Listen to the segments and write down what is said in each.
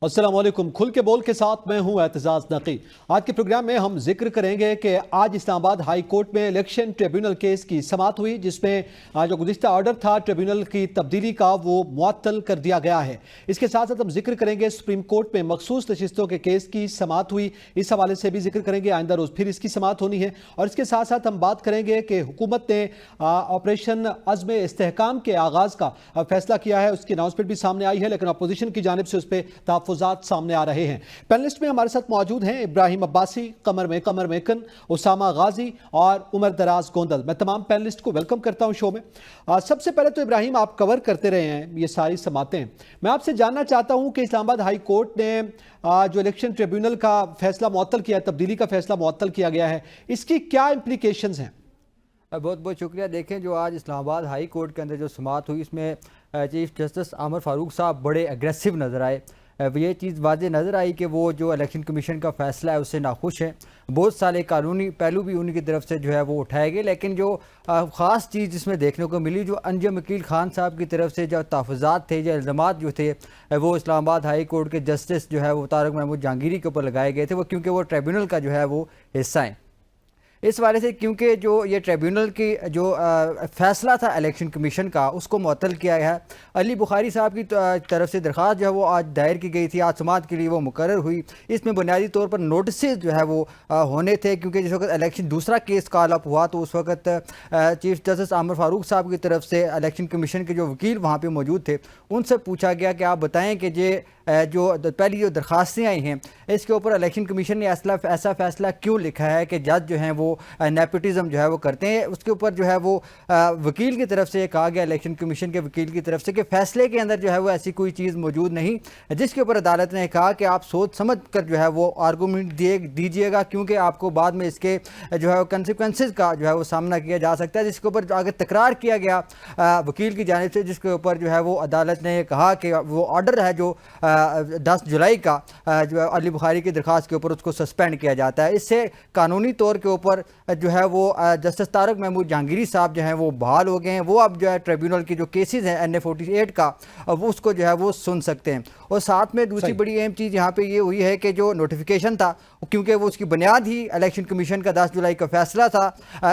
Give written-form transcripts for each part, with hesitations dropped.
अस्सलाम वालेकुम। खुल के बोल के साथ मैं हूं एतजाज नकी। आज के प्रोग्राम में हम जिक्र करेंगे कि आज इस्लामाबाद हाई कोर्ट में इलेक्शन ट्रिब्यूनल केस की समाअत हुई, जिसमें जो गुज़िश्ता ऑर्डर था ट्रिब्यूनल की तब्दीली का वो मुअत्तल कर दिया गया है। इसके साथ साथ हम जिक्र करेंगे सुप्रीम कोर्ट में मखसूस नशिस्तों के केस की समाअत हुई, इस हवाले से भी जिक्र करेंगे। आइंदा रोज़ फिर इसकी समाअत होनी है। और इसके साथ साथ हम बात करेंगे कि हुकूमत ने ऑपरेशन अज़्म इस्तेहकाम के आगाज़ का फैसला किया है। उसकी अनाउंसमेंट भी सामने आई है, लेकिन अपोजिशन की जानिब से उस पर तहफ़्फ़ुज़ात सामने आ रहे हैं। पैनलिस्ट में हमारे साथ मौजूद हैं इब्राहिम अब्बासी, कमर मेकन, उसामा गाजी और उमर दराज गोंदल। मैं तमाम पैनलिस्ट को वेलकम करता हूं शो में। सबसे पहले तो इब्राहिम, आप कवर करते रहे हैं ये सारी समातें। मैं आपसे जानना चाहता हूं कि इस्लामाबाद हाई कोर्ट ने जो इलेक्शन ट्रिब्यूनल का फैसला मुअत्तल किया, तब्दीली का फैसला मुअत्तल किया गया है, इसकी क्या इम्प्लीकेशंस हैं? बहुत बहुत शुक्रिया। देखें, जो आज इस्लामाबाद हाई कोर्ट के अंदर जो समाअत हुई, इसमें चीफ जस्टिस आमर फारूक साहब बड़े एग्रेसिव नज़र आए। ये चीज़ वाज़े नज़र आई कि वो जो इलेक्शन कमीशन का फ़ैसला है उससे नाखुश हैं। बहुत सारे कानूनी पहलू भी उनकी तरफ से जो है वो उठाए गए, लेकिन जो ख़ास चीज़ जिसमें देखने को मिली, जो अंजुम वकील खान साहब की तरफ से जो तहफ़्फ़ुज़ात थे, जो इल्ज़ामात जो थे, वो इस्लामाबाद हाई कोर्ट के जस्टिस जो है वो तारक महमूद जहांगीरी के ऊपर लगाए गए थे, वो क्योंकि वो ट्रिब्यूनल का जो है वो हिस्सा हैं। इस वाले से क्योंकि जो ये ट्रिब्यूनल की जो फ़ैसला था इलेक्शन कमीशन का, उसको मुअत्तल किया गया है। अली बुखारी साहब की तरफ से दरख्वास्त जो है वो आज दायर की गई थी, आज समाअत के लिए वो मुकर्रर हुई। इसमें बुनियादी तौर पर नोटिस जो है वो होने थे, क्योंकि जिस वक्त इलेक्शन दूसरा केस कॉल अप हुआ तो उस वक्त चीफ जस्टिस आमर फारूक साहब की तरफ से इलेक्शन कमीशन के जो वकील वहाँ पर मौजूद थे, उनसे पूछा गया कि आप बताएँ कि जो पहली जो दरख्वास्तें आई हैं, इसके ऊपर इलेक्शन कमीशन ने ऐसा फ़ैसला क्यों लिखा है कि जज जो हैं वो नेपोटिज़म जो है वो करते हैं। उसके ऊपर जो है वो वकील की तरफ से कहा गया, इलेक्शन कमीशन के वकील की तरफ से, कि फ़ैसले के अंदर जो है वो ऐसी कोई चीज़ मौजूद नहीं, जिसके ऊपर अदालत ने कहा कि आप सोच समझ कर जो है वो आर्गूमेंट दीजिएगा, क्योंकि आपको बाद में इसके जो है कंसिक्वेंसेस का जो है वो सामना किया जा सकता है। जिसके ऊपर आगे तकरार किया गया वकील की जानिब से, जिसके ऊपर जो है वो अदालत ने कहा कि वो ऑर्डर है जो 10 जुलाई का जो अली बुखारी की दरख्वास्त के ऊपर, उसको सस्पेंड किया जाता है। इससे कानूनी तौर के ऊपर जो है वो जस्टिस तारक महमूद जहांगीरी साहब जो हैं वो बहाल हो गए हैं। वो अब जो है ट्रिब्यूनल की जो केसेस हैं NA 48 का, वो उसको जो है वो सुन सकते हैं। और साथ में दूसरी बड़ी अहम चीज़ यहाँ पे ये हुई है कि जो नोटिफिकेशन था, क्योंकि वो उसकी बुनियाद ही इलेक्शन कमीशन का 10 जुलाई का फ़ैसला था,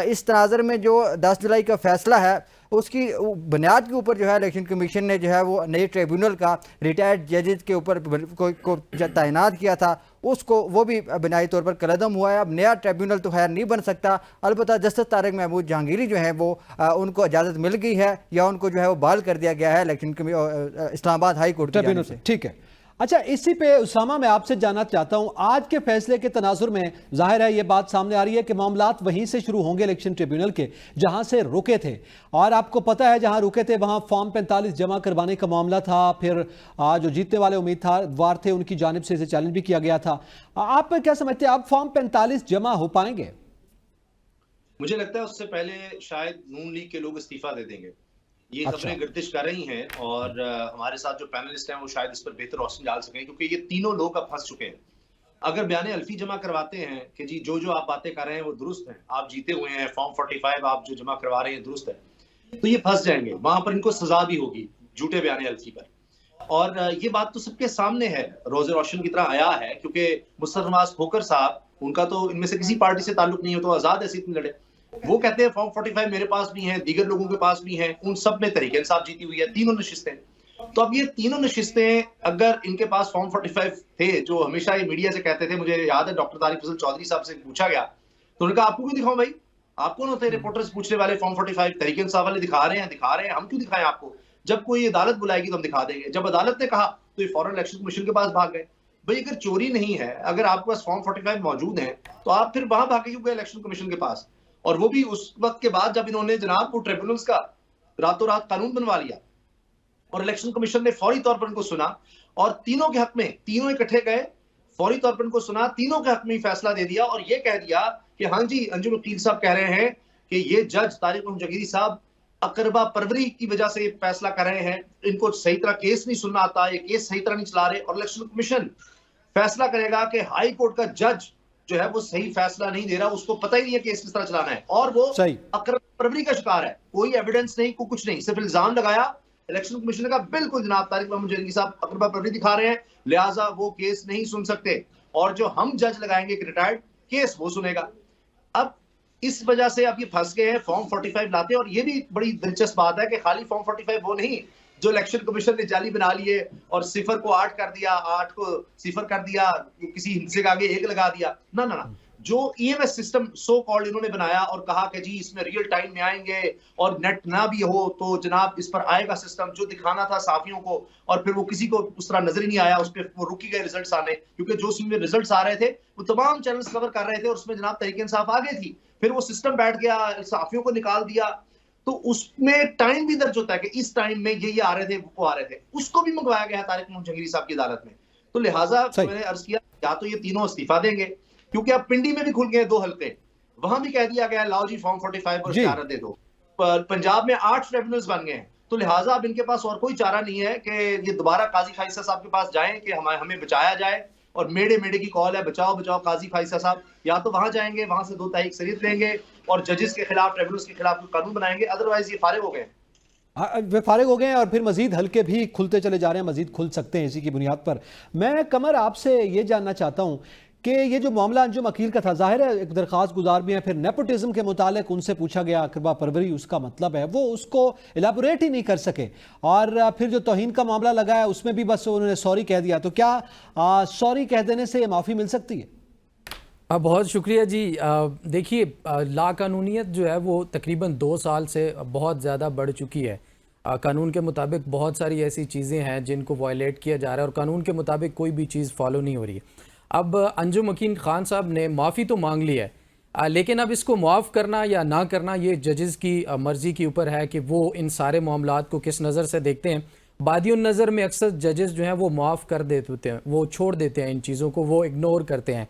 इस तनाज़र में जो 10 जुलाई का फ़ैसला है उसकी बुनियाद के ऊपर जो है इलेक्शन कमीशन ने जो है वो नए ट्रिब्यूनल का रिटायर्ड जजेस के ऊपर को तैनात किया था, उसको वो भी बुनियादी तौर पर कलअदम हुआ है। अब नया ट्रिब्यूनल तो खैर नहीं बन सकता। अलबत्ता जस्टिस तारक महमूद जहांगीरी जो है वो उनको इजाज़त मिल गई है, या उनको जो है वो बहाल कर दिया गया है election Islamabad high court tribunal से। ठीक है। अच्छा, इसी पे उसामा मैं आपसे जानना चाहता हूं, आज के फैसले के तनाजुर में जाहिर है ये बात सामने आ रही है कि मामलात वहीं से शुरू होंगे इलेक्शन ट्रिब्यूनल के, जहां से रुके थे। और आपको पता है जहां रुके थे वहां फॉर्म 45 जमा करवाने का मामला था। फिर जो जीतने वाले उम्मीदवार थे उनकी जानिब से इसे चैलेंज भी किया गया था। आप क्या समझते हैं, आप फॉर्म 45 जमा हो पाएंगे? मुझे लगता है उससे पहले शायद नून लीग के लोग इस्तीफा दे देंगे। ये खबरें गर्दिश कर रही हैं, और हमारे साथ जो पैनलिस्ट हैं वो शायद इस पर बेहतर रोशनी डाल सकें, क्योंकि ये तीनों लोग अब फंस चुके हैं। अगर बयान अल्फी जमा करवाते हैं कि जी जो आप बातें कर रहे हैं वो दुरुस्त है, आप जीते हुए हैं, फॉर्म 45 आप जो जमा करवा रहे हैं दुरुस्त है, तो ये फंस जाएंगे। वहां पर इनको सजा भी होगी झूठे बयान अल्फी पर। और ये बात तो सबके सामने है, रोज़े रोशन की तरह आया है, क्योंकि मुस्तफा नवाज खोकर साहब, उनका तो इनमें से किसी पार्टी से ताल्लुक नहीं हो, तो आजाद ऐसे इतने लड़े। वो कहते हैं फॉर्म 45 मेरे पास भी है, दीगर लोगों के पास भी है, उन सब में तहरीक इंसाफ जीती हुई है, तीनों नशिस्तें। तो अब ये तीनों नशिस्तें, अगर इनके पास फॉर्म 45 थे, जो हमेशा ये मीडिया से कहते थे, मुझे याद है डॉक्टर तारिक फजल चौधरी साहब से पूछा गया तो उन्होंने कहा आपको क्यों दिखाऊं भाई, आप कौन होते हैं रिपोर्टर्स पूछने वाले? फॉर्म 45 तहरीक इंसाफ वाले दिखा रहे हैं, हम क्यों दिखाएं आपको? जब कोई अदालत बुलाएगी तो हम दिखा देंगे। जब अदालत ने कहा तो ये फौरन इलेक्शन कमीशन के पास भाग गए। भाई अगर चोरी नहीं है, अगर आपके पास फॉर्म 45 मौजूद है, तो आप फिर वहां भागे क्यों गए इलेक्शन कमीशन के पास? और वो भी उस वक्त के बाद जब इन्होंने जनाब वो ट्रिब्यूनल्स का रातों रात कानून बनवा लिया, और इलेक्शन कमीशन ने फौरी तौर पर इनको सुना, और तीनों के हक में, तीनों इकट्ठे गए, फौरी तौर पर इनको सुना, तीनों के हक में फैसला दे दिया, और ये कह दिया कि हाँ जी, अंजुम वकील साहब कह रहे हैं कि ये जज तारिक महमूद जहांगीरी साहब अकरबा परवरी की वजह से फैसला कर रहे हैं, इनको सही तरह केस नहीं सुनना आता, ये केस सही तरह नहीं चला रहे, और इलेक्शन कमीशन फैसला करेगा कि हाई कोर्ट का जज जो है वो सही फैसला नहीं दे रहा, उसको पता ही नहीं है केस किस तरह चलाना है, और वो अकरबा परवरी का शिकार है। कोई एविडेंस नहीं, कुछ नहीं, सिर्फ इल्जाम लगाया, इलेक्शन कमीशन ने कहा बिल्कुल जनाब तारिक मोहम्मद जंगी साहब अकरबा प्रवृत्ति दिखा रहे हैं, लिहाजा वो केस नहीं सुन सकते और जो हम जज लगाएंगे एक रिटायर्ड, केस वो सुनेगा। अब इस वजह से अब ये फंस गए हैं, फॉर्म 45 लाते हैं। और ये भी बड़ी दिलचस्प बात है कि खाली फॉर्म 45 वो नहीं जो इलेक्शन कमीशन ने जाली बना लिए और सिफर को 8 कर दिया, 8 को सिफर कर दिया, किसी हिस्से के आगे 1 लगा दिया। ना ना ना, जो ईएमएस सिस्टम सो कॉल्ड इन्होंने बनाया और कहा कि जी इसमें रियल टाइम में आएंगे और नेट ना भी हो तो जनाब इस पर आएगा सिस्टम, जो दिखाना था साफियों को और फिर वो किसी को उस तरह नजर ही नहीं आया, उस पर वो रुकी गए रिजल्ट्स आने, क्योंकि जो उसमें रिजल्ट्स आ रहे थे वो तमाम चैनल्स कवर कर रहे थे और उसमें जनाब तहरीक इंसाफ आ गई थी। फिर वो सिस्टम बैठ गया, साफियों को निकाल दिया, तो उसमें टाइम भी दर्ज होता है कि इस टाइम में ये आ रहे थे, वो आ रहे थे। उसको भी मंगवाया गया तारिक मोहम्मद जंगली साहब की अदालत में। तो लिहाजा मैंने अर्ज किया या तो ये तीनों इस्तीफा देंगे, क्योंकि अब पिंडी में भी खुल गए 2 हल्के, वहां भी कह दिया गया लाओ जी फॉर्म 45 पर इश्तिहार दे दो। पंजाब में 8 ट्रिब्यूनल्स बन गए हैं, तो लिहाजा अब इनके पास और कोई चारा नहीं है कि ये दोबारा काजी फाइसा साहब के पास जाएं कि हमें बचाया जाए। और मेडे मेडे की कॉल है, बचाओ बचाओ काजी फाइसा साहब, या तो वहां जाएंगे, वहां से 2 तारीख शरीयत लेंगे और जजेस के खिलाफ, ट्रिब्यूनल्स के खिलाफ कोई कानून बनाएंगे, अदरवाइज ये फारिग हो गए। वे फारिग हो गए हैं और फिर मजीद हल्के भी खुलते चले जा रहे हैं, मजीद खुल सकते हैं इसी की बुनियाद पर। मैं कमर आपसे ये जानना चाहता हूँ कि ये जो मामला अंजुम अकील का था, जाहिर है एक दरख्वास्त गुजार भी है, फिर नेपोटिज्म के मुतालिक उनसे पूछा गया अकरबा परवरी उसका मतलब है, वो उसको एलाबोरेट ही नहीं कर सके। और फिर जो तौहीन का मामला लगा है उसमें भी बस उन्होंने सॉरी कह दिया। तो क्या सॉरी कह देने से माफ़ी मिल सकती है? बहुत शुक्रिया जी। देखिए, लाकानूनियत जो है वो तकरीबन 2 साल से बहुत ज़्यादा बढ़ चुकी है। कानून के मुताबिक बहुत सारी ऐसी चीज़ें हैं जिनको वायलेट किया जा रहा है और कानून के मुताबिक कोई भी चीज़ फॉलो नहीं हो रही है। अब अंजुम अकील खान साहब ने माफ़ी तो मांग ली है, लेकिन अब इसको मुआफ़ करना या ना करना ये जजेस की मर्ज़ी के ऊपर है कि वो इन सारे मामलात को किस नज़र से देखते हैं। बादियुन नज़र में अक्सर जजेस जो हैं वो माफ़ कर देते होते हैं, वो छोड़ देते हैं इन चीज़ों को, वो इग्नोर करते हैं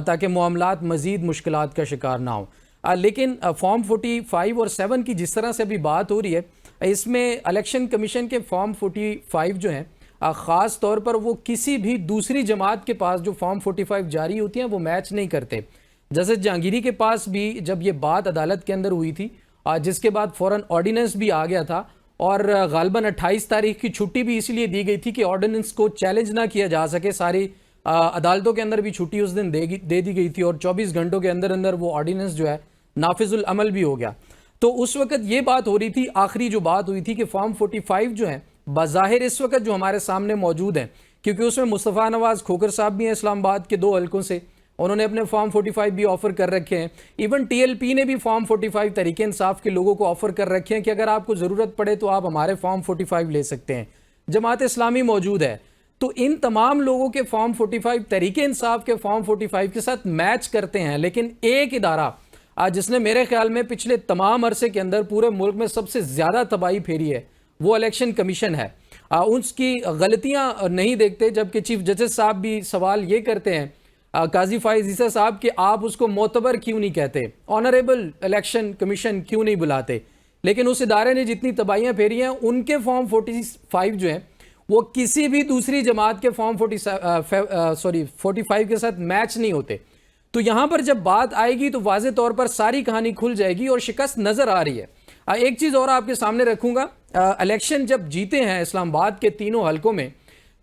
ताकि मामलात मज़ीद मुश्किलात का शिकार ना हो। लेकिन फॉर्म 45 और 7 की जिस तरह से अभी बात हो रही है, इसमें इलेक्शन कमीशन के फॉर्म 45 जो हैं ख़ास तौर पर वो किसी भी दूसरी जमात के पास जो फॉर्म 45 जारी होती हैं वो मैच नहीं करते। जैसे जहांगीरी के पास भी जब ये बात अदालत के अंदर हुई थी, जिसके बाद फ़ौरन ऑर्डिनेंस भी आ गया था और गालबन 28 तारीख की छुट्टी भी इसलिए दी गई थी कि ऑर्डिनेंस को चैलेंज ना किया जा सके। सारी अदालतों के अंदर भी छुट्टी उस दिन दे दी गई थी और 24 घंटों के अंदर अंदर वो ऑर्डिनेंस जो है नाफिजुल अमल भी हो गया। तो उस वक्त ये बात हो रही थी, आखिरी जो बात हुई थी कि फॉर्म 45 जो है बज़ाहिर इस वक्त जो हमारे सामने मौजूद हैं, क्योंकि उसमें मुस्तफ़ा नवाज़ खोखर साहब भी हैं इस्लामाबाद के 2 हल्कों से, उन्होंने अपने फॉर्म 45 भी ऑफ़र कर रखे हैं। इवन TLP ने भी फॉर्म 45 तरीके इंसाफ के लोगों को ऑफ़र कर रखे हैं कि अगर आपको ज़रूरत पड़े तो आप हमारे फॉर्म 45 ले सकते हैं। जमात इस्लामी मौजूद है। तो इन तमाम लोगों के फॉर्म 45 तरीके इंसाफ के फॉर्म 45 के साथ मैच करते हैं। लेकिन एक इदारा जिसने मेरे ख्याल में पिछले तमाम अरसे के अंदर पूरे मुल्क में सबसे ज़्यादा तबाही फेरी है, वो इलेक्शन कमीशन है। उसकी गलतियां नहीं देखते, जबकि चीफ जस्टिस साहब भी सवाल ये करते हैं काजी फाइज ईसा साहब कि आप उसको मोतबर क्यों नहीं कहते, ऑनरेबल इलेक्शन कमीशन क्यों नहीं बुलाते। लेकिन उस इदारे ने जितनी तबाहियां फेरी हैं, उनके फॉर्म 45 जो हैं वो किसी भी दूसरी जमात के फॉर्म 45 के साथ मैच नहीं होते। तो यहाँ पर जब बात आएगी तो वाज़े तौर पर सारी कहानी खुल जाएगी और शिकस्त नज़र आ रही है। एक चीज़ और आपके सामने रखूँगा, इलेक्शन जब जीते हैं इस्लामाबाद के 3 हल्कों में,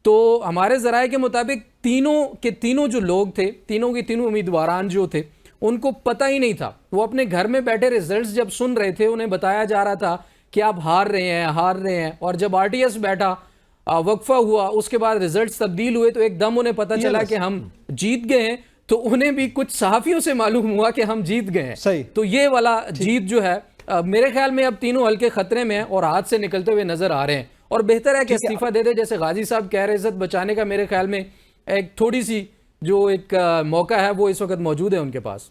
तो हमारे ज़राए के मुताबिक तीनों के तीनों जो लोग थे, तीनों के तीनों उम्मीदवारान जो थे, उनको पता ही नहीं था। वो अपने घर में बैठे रिजल्ट्स जब सुन रहे थे, उन्हें बताया जा रहा था कि आप हार रहे हैं। और जब RTS बैठा, वक्फा हुआ, उसके बाद रिजल्ट्स तब्दील हुए, तो एकदम उन्हें पता चला कि हम जीत गए हैं। तो उन्हें भी कुछ सहाफ़ियों से मालूम हुआ कि हम जीत गए हैं। तो ये वाला जीत जो है मेरे ख्याल में अब तीनों हल्के खतरे में हैं और हाथ से निकलते हुए नजर आ रहे हैं। और बेहतर है कि इस्तीफा दे दे, जैसे गाजी साहब कह रहे, इज्जत बचाने का मेरे ख्याल में एक थोड़ी सी जो एक मौका है वो इस वक्त मौजूद है उनके पास।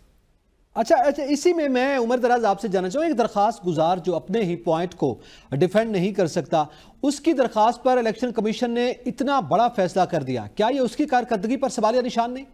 अच्छा, इसी में मैं उमर दराज आपसे जानना चाहूँ, एक दरखास्त गुजार जो अपने ही पॉइंट को डिफेंड नहीं कर सकता, उसकी दरखास्त पर इलेक्शन कमीशन ने इतना बड़ा फैसला कर दिया, क्या ये उसकी कारकर्दगी पर सवाल या निशान नहीं?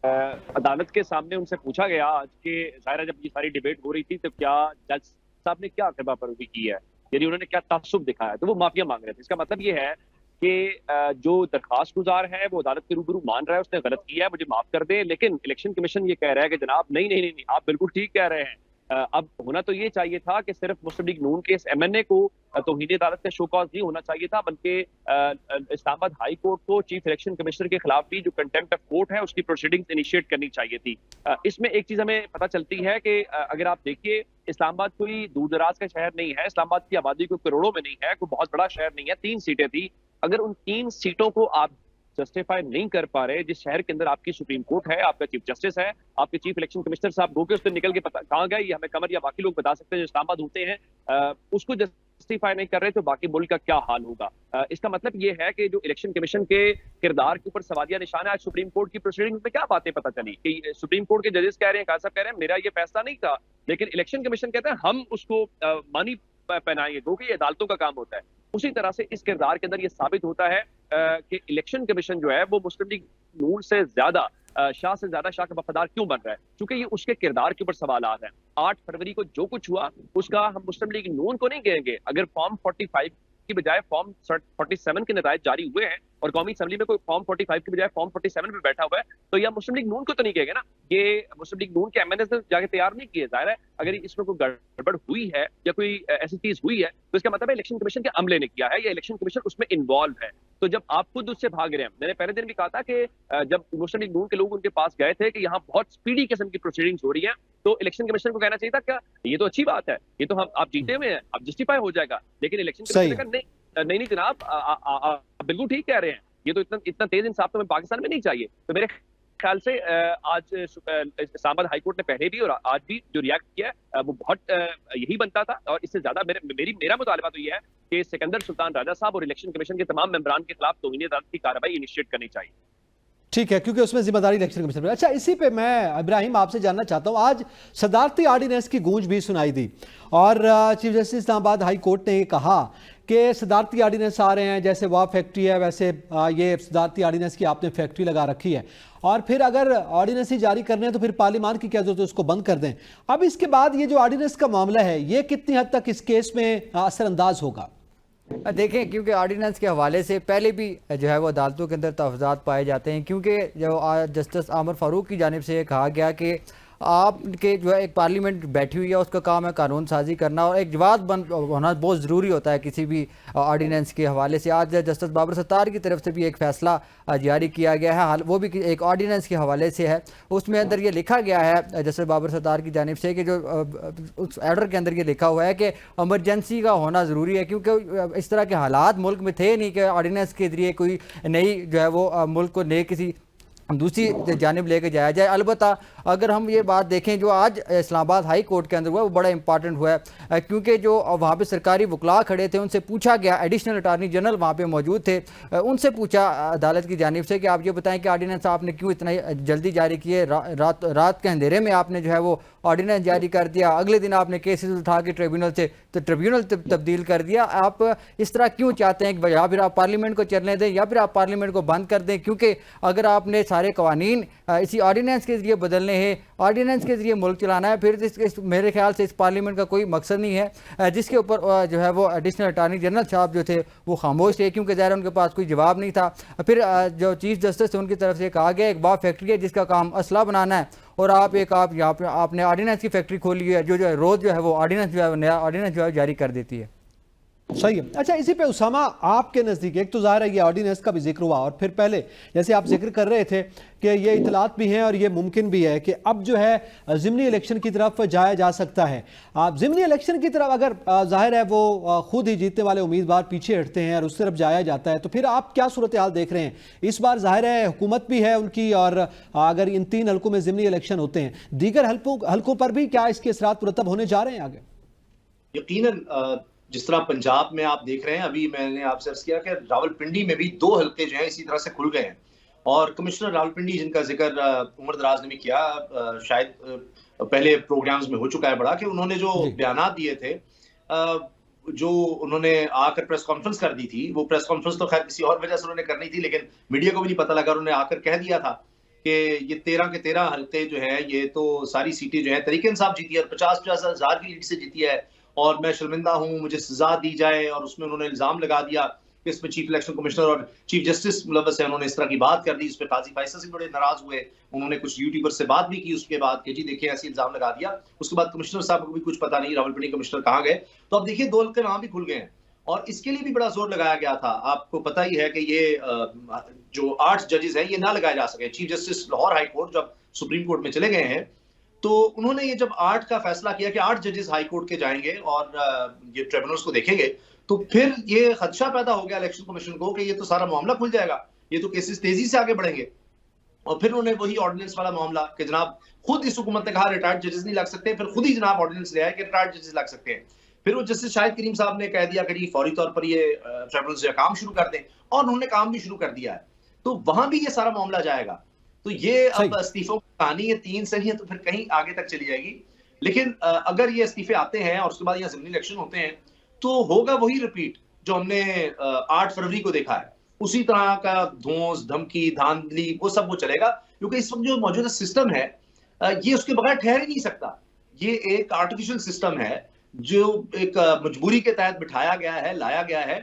अदालत के सामने उनसे पूछा गया आज के, ज़ाहिर है जब ये सारी डिबेट हो रही थी तो क्या जज साहब ने क्या अकरबा परवरी की है, यानी उन्होंने क्या तासुब दिखाया, तो वो माफिया मांग रहे थे। इसका मतलब ये है कि जो दरखास्त गुजार है वो अदालत के रूबरू मान रहा है उसने गलत किया है, मुझे माफ कर दें। लेकिन इलेक्शन कमीशन ये कह रहा है कि जनाब नहीं, आप बिल्कुल ठीक कह रहे हैं, अब होना तो ये चाहिए था कि सिर्फ मुस्लिम लीग नून के इस MNA को तौहीद अदालत का शो कॉज नहीं होना चाहिए था, बल्कि इस्लामाबाद हाई कोर्ट को चीफ इलेक्शन कमिश्नर के खिलाफ भी जो कंटेम्प्ट ऑफ कोर्ट है उसकी प्रोसीडिंग्स इनिशिएट करनी चाहिए थी। इसमें एक चीज हमें पता चलती है कि अगर आप देखिए, इस्लामाबाद कोई दूर दराज का शहर नहीं है, इस्लामाबाद की आबादी कोई करोड़ों में नहीं है, कोई बहुत बड़ा शहर नहीं है, 3 सीटें थी। अगर उन 3 सीटों को आप जस्टिफाई नहीं कर पा रहे, जिस शहर के अंदर आपकी सुप्रीम कोर्ट है, आपका चीफ जस्टिस है, आपके चीफ इलेक्शन कमिश्नर साहब गो के उस दिन निकल के पता कहाँ गए, ये हमें कमर या बाकी लोग बता सकते हैं जो इस्लामाबाद होते हैं, उसको जस्टिफाई नहीं कर रहे तो बाकी मुल्क का क्या हाल होगा। इसका मतलब ये है कि जो इलेक्शन कमीशन के किरदार के ऊपर सवालिया निशान है। आज सुप्रीम कोर्ट की प्रोसीडिंग में क्या बातें पता चली कि सुप्रीम कोर्ट के जजेस कह रहे हैं, खान साहब कह रहे हैं मेरा ये फैसला नहीं था, लेकिन इलेक्शन कमीशन कहता है हम उसको मानी पहनाएंगे, क्योंकि ये अदालतों का काम होता है। उसी तरह से इस किरदार के अंदर ये साबित होता है कि इलेक्शन कमीशन जो है वो मुस्लिम लीग नून से ज्यादा शाह का वफादार क्यों बन रहा है, क्योंकि ये उसके किरदार के ऊपर सवाल आ रहे हैं। 8 फरवरी को जो कुछ हुआ उसका हम मुस्लिम लीग नून को नहीं कहेंगे। अगर फॉर्म 45 की बजाय फॉर्म 47 के नतायज जारी हुए हैं और कौमी असेंबली में कोई फॉर्म 45 की बजाय फॉर्म 47 पे बैठा हुआ है, तो यह मुस्लिम लीग नून को तो नहीं कहेगा ना। ये मुस्लिम लीग नून के MNA ने जाके तैयार नहीं किए। जाहिर है अगर इसमें कोई गड़बड़ हुई है या कोई ऐसी चीज हुई है तो इसका मतलब है इलेक्शन कमीशन के अमले ने किया है या इलेक्शन कमीशन उसमें इन्वॉल्व है। तो जब आप खुद उससे भाग रहे हैं, मैंने पहले दिन भी कहा था कि जब मुस्लिम लीग नून के लोग उनके पास गए थे कि यहाँ बहुत स्पीडी किस्म की प्रोसीडिंग्स हो रही है, तो इलेक्शन कमीशन को कहना चाहिए था क्या ये तो अच्छी बात है, ये तो हम आप जीते हुए हैं, आप जस्टिफाई हो जाएगा। लेकिन इलेक्शन कमीशन ने कहा नहीं जनाब, आप बिल्कुल ठीक कह रहे हैं, ये तो इतना तेज इंसाफ तो हमें पाकिस्तान में नहीं चाहिए। तो मेरे ख्याल से आज इस्लामाबाद हाई कोर्ट ने पहले भी और आज भी जो रिएक्ट किया है वो बहुत यही बनता था। और इससे ज्यादा मेरा मुतालबा तो ये है कि सिकंदर सुल्तान राजा साहब और इलेक्शन कमीशन के तमाम मेंबरान के खिलाफ तौहीन अदालत की कार्रवाई इनिशिएट करनी चाहिए। ठीक है, क्योंकि उसमें जिम्मेदारी इलेक्शन कमीशन पर। अच्छा, इसी पे मैं इब्राहिम आपसे जानना चाहता हूं, आज सदारती ऑर्डिनेंस की गूंज भी सुनाई दी और chief justice Islamabad high court ने ये कहा कि सदारती ऑर्डिनेंस आ रहे हैं, जैसे वाह फैक्ट्री है वैसे ये सदारती ऑर्डिनेंस की आपने फैक्ट्री लगा रखी है, और फिर अगर ऑर्डिनेंस ही जारी करने हैं तो फिर पार्लियामान की क्या जरूरत है, उसको बंद कर दें। अब इसके बाद ये जो ऑर्डिनेंस का मामला है ये कितनी हद तक इस केस में असरअंदाज होगा? देखें, क्योंकि ऑर्डिनेंस के हवाले से पहले भी जो है वो अदालतों के अंदर तहफ़्ज़ात पाए जाते हैं, क्योंकि जो जस्टिस आमर फारूक की जानिब से कहा गया कि आपके जो है एक पार्लियामेंट बैठी हुई है, उसका काम है कानून साजी करना और एक जवाब बंद होना बहुत ज़रूरी होता है किसी भी ऑर्डिनेंस के हवाले से। आज जस्टिस बाबर सत्तार की तरफ से भी एक फ़ैसला जारी किया गया है, वो भी एक ऑर्डिनेंस के हवाले से है। उसमें अंदर ये लिखा गया है जस्टिस बाबर सत्तार की जानिब से कि जो उस ऑर्डर के अंदर ये लिखा हुआ है कि इमरजेंसी का होना ज़रूरी है, क्योंकि इस तरह के हालात मुल्क में थे नहीं कि ऑर्डिनेंस के ज़रिए कोई नई जो है वो मुल्क को नए किसी दूसरी जानिब लेके जाया जाए। अलबत्ता अगर हम ये बात देखें जो आज इस्लामाबाद हाई कोर्ट के अंदर हुआ वो बड़ा इंपॉर्टेंट हुआ है, क्योंकि जो वहाँ पे सरकारी वकला खड़े थे उनसे पूछा गया, एडिशनल अटार्नी जनरल वहाँ पे मौजूद थे, उनसे पूछा अदालत की जानिब से कि आप ये बताएं कि ऑर्डिनेंस आपने क्यों इतना जल्दी जारी किए, रात के अंधेरे में आपने जो है वो ऑर्डिनेंस जारी कर दिया, अगले दिन आपने केसेस उठा के ट्रिब्यूनल से तो ट्रिब्यूनल तब्दील कर दिया, आप इस तरह क्यों चाहते हैं कि या फिर आप पार्लियामेंट को चलने दें या फिर आप पार्लियामेंट को बंद कर दें, क्योंकि अगर आपने सारे कवानीन इसी ऑर्डिनेंस के जरिए बदलने हैं, ऑर्डिनेंस के जरिए मुल्क चलाना है, फिर मेरे ख्याल से इस पार्लियामेंट का कोई मकसद नहीं है। जिसके ऊपर जो है वो एडिशनल अटार्नी जनरल साहब जो थे वो खामोश थे, क्योंकि ज़ाहिर उनके पास कोई जवाब नहीं था। फिर जो चीफ जस्टिस थे उनकी तरफ से कहा गया एक वाह फैक्ट्री है जिसका काम असला बनाना है और आप यहाँ पे आपने ऑर्डिनेंस की फैक्ट्री खोली है जो रोज़ जो है वो ऑर्डिनेंस जो है नया ऑर्डिनेंस जो है जारी कर देती है। सही है। अच्छा, इसी पे उसामा आपके नज़दीक एक तो ज़ाहिर है ये ऑर्डिनेंस का भी जिक्र हुआ और फिर पहले जैसे आप जिक्र कर रहे थे कि ये इतलात भी हैं और ये मुमकिन भी है कि अब जो है ज़िमनी इलेक्शन की तरफ जाया जा सकता है। आप ज़िमनी इलेक्शन की तरफ अगर ज़ाहिर है वो खुद ही जीतने वाले उम्मीदवार पीछे हटते हैं और उस तरफ जाया जाता है तो फिर आप क्या सूरत हाल देख रहे हैं? इस बार ज़ाहिर है हुकूमत भी है उनकी और अगर इन 3 हल्कों में ज़िमनी इलेक्शन होते हैं, दीगर हल्कों पर भी क्या इसके असरात मुरतब होने जा रहे हैं आगे? यकीनन जिस तरह पंजाब में आप देख रहे हैं, अभी मैंने आपसे अर्ज किया कि रावलपिंडी में भी 2 हल्के जो हैं इसी तरह से खुल गए हैं और कमिश्नर रावलपिंडी जिनका जिक्र उमर दराज ने भी किया, शायद पहले प्रोग्राम्स में हो चुका है बड़ा, कि उन्होंने जो बयानात दिए थे, जो उन्होंने आकर प्रेस कॉन्फ्रेंस कर दी थी, वो प्रेस कॉन्फ्रेंस तो खैर किसी और वजह से उन्होंने करनी थी लेकिन मीडिया को भी नहीं पता लगा, उन्होंने आकर कह दिया था कि ये 13 के 13 हल्के जो है ये तो सारी सीटें जो है तरीक इंसाफ जीती है और 50-50 हज़ार की लीड से जीती है और मैं शर्मिंदा हूं, मुझे सजा दी जाए। और उसमें उन्होंने इल्जाम लगा दिया कि इसमें चीफ इलेक्शन कमिश्नर और चीफ जस्टिस मुलव्वस है, उन्होंने इस तरह की बात कर दी। इस पर काजी फैसल से बड़े नाराज हुए, उन्होंने कुछ यूट्यूबर से बात भी की उसके बाद कि जी देखिए ऐसे इल्जाम लगा दिया। उसके बाद कमिश्नर साहब को भी कुछ पता नहीं, रावलपिंडी कमिश्नर कहाँ गए। तो अब देखिए दो के नाम भी खुल गए हैं और इसके लिए भी बड़ा जोर लगाया गया था। आपको पता ही है कि ये जो 8 जजेस हैं ये ना लगाए जा सके। Chief justice Lahore high court जब सुप्रीम कोर्ट में चले गए हैं तो उन्होंने ये जब 8 का फैसला किया कि 8 जजेस हाई कोर्ट के जाएंगे और ये ट्रिब्यूनल्स को देखेंगे, तो फिर ये खदशा पैदा हो गया इलेक्शन कमीशन को कि ये तो सारा मामला खुल जाएगा, ये तो केसेस तेजी से आगे बढ़ेंगे। और फिर उन्होंने वही ऑर्डिनेंस वाला मामला कि जनाब खुद इस हुकूमत ने कहा रिटायर्ड जजेस नहीं लग सकते, फिर खुद ही जनाब ऑर्डिनेंस ले आए कि रिटायर्ड जजेस लग सकते हैं। फिर वो जस्टिस शाहिद करीम साहब ने कह दिया कि फौरी तौर पर ये ट्रिब्यूनल्स जो काम शुरू कर दें, और उन्होंने काम भी शुरू कर दिया है। तो वहां भी ये सारा मामला जाएगा। तो ये अब इस्तीफों की कहानी है 3 से ही है, तो फिर कहीं आगे तक चली जाएगी। लेकिन अगर ये इस्तीफे आते हैं और उसके बाद यहाँ ज़मीनी इलेक्शन होते हैं तो होगा वही रिपीट जो हमने 8 फरवरी को देखा है। उसी तरह का धौंस, धमकी, धांधली वो सब वो चलेगा, क्योंकि इस वक्त जो मौजूदा सिस्टम है ये उसके बगैर ठहर ही नहीं सकता। ये एक आर्टिफिशियल सिस्टम है जो एक मजबूरी के तहत बिठाया गया है, लाया गया है।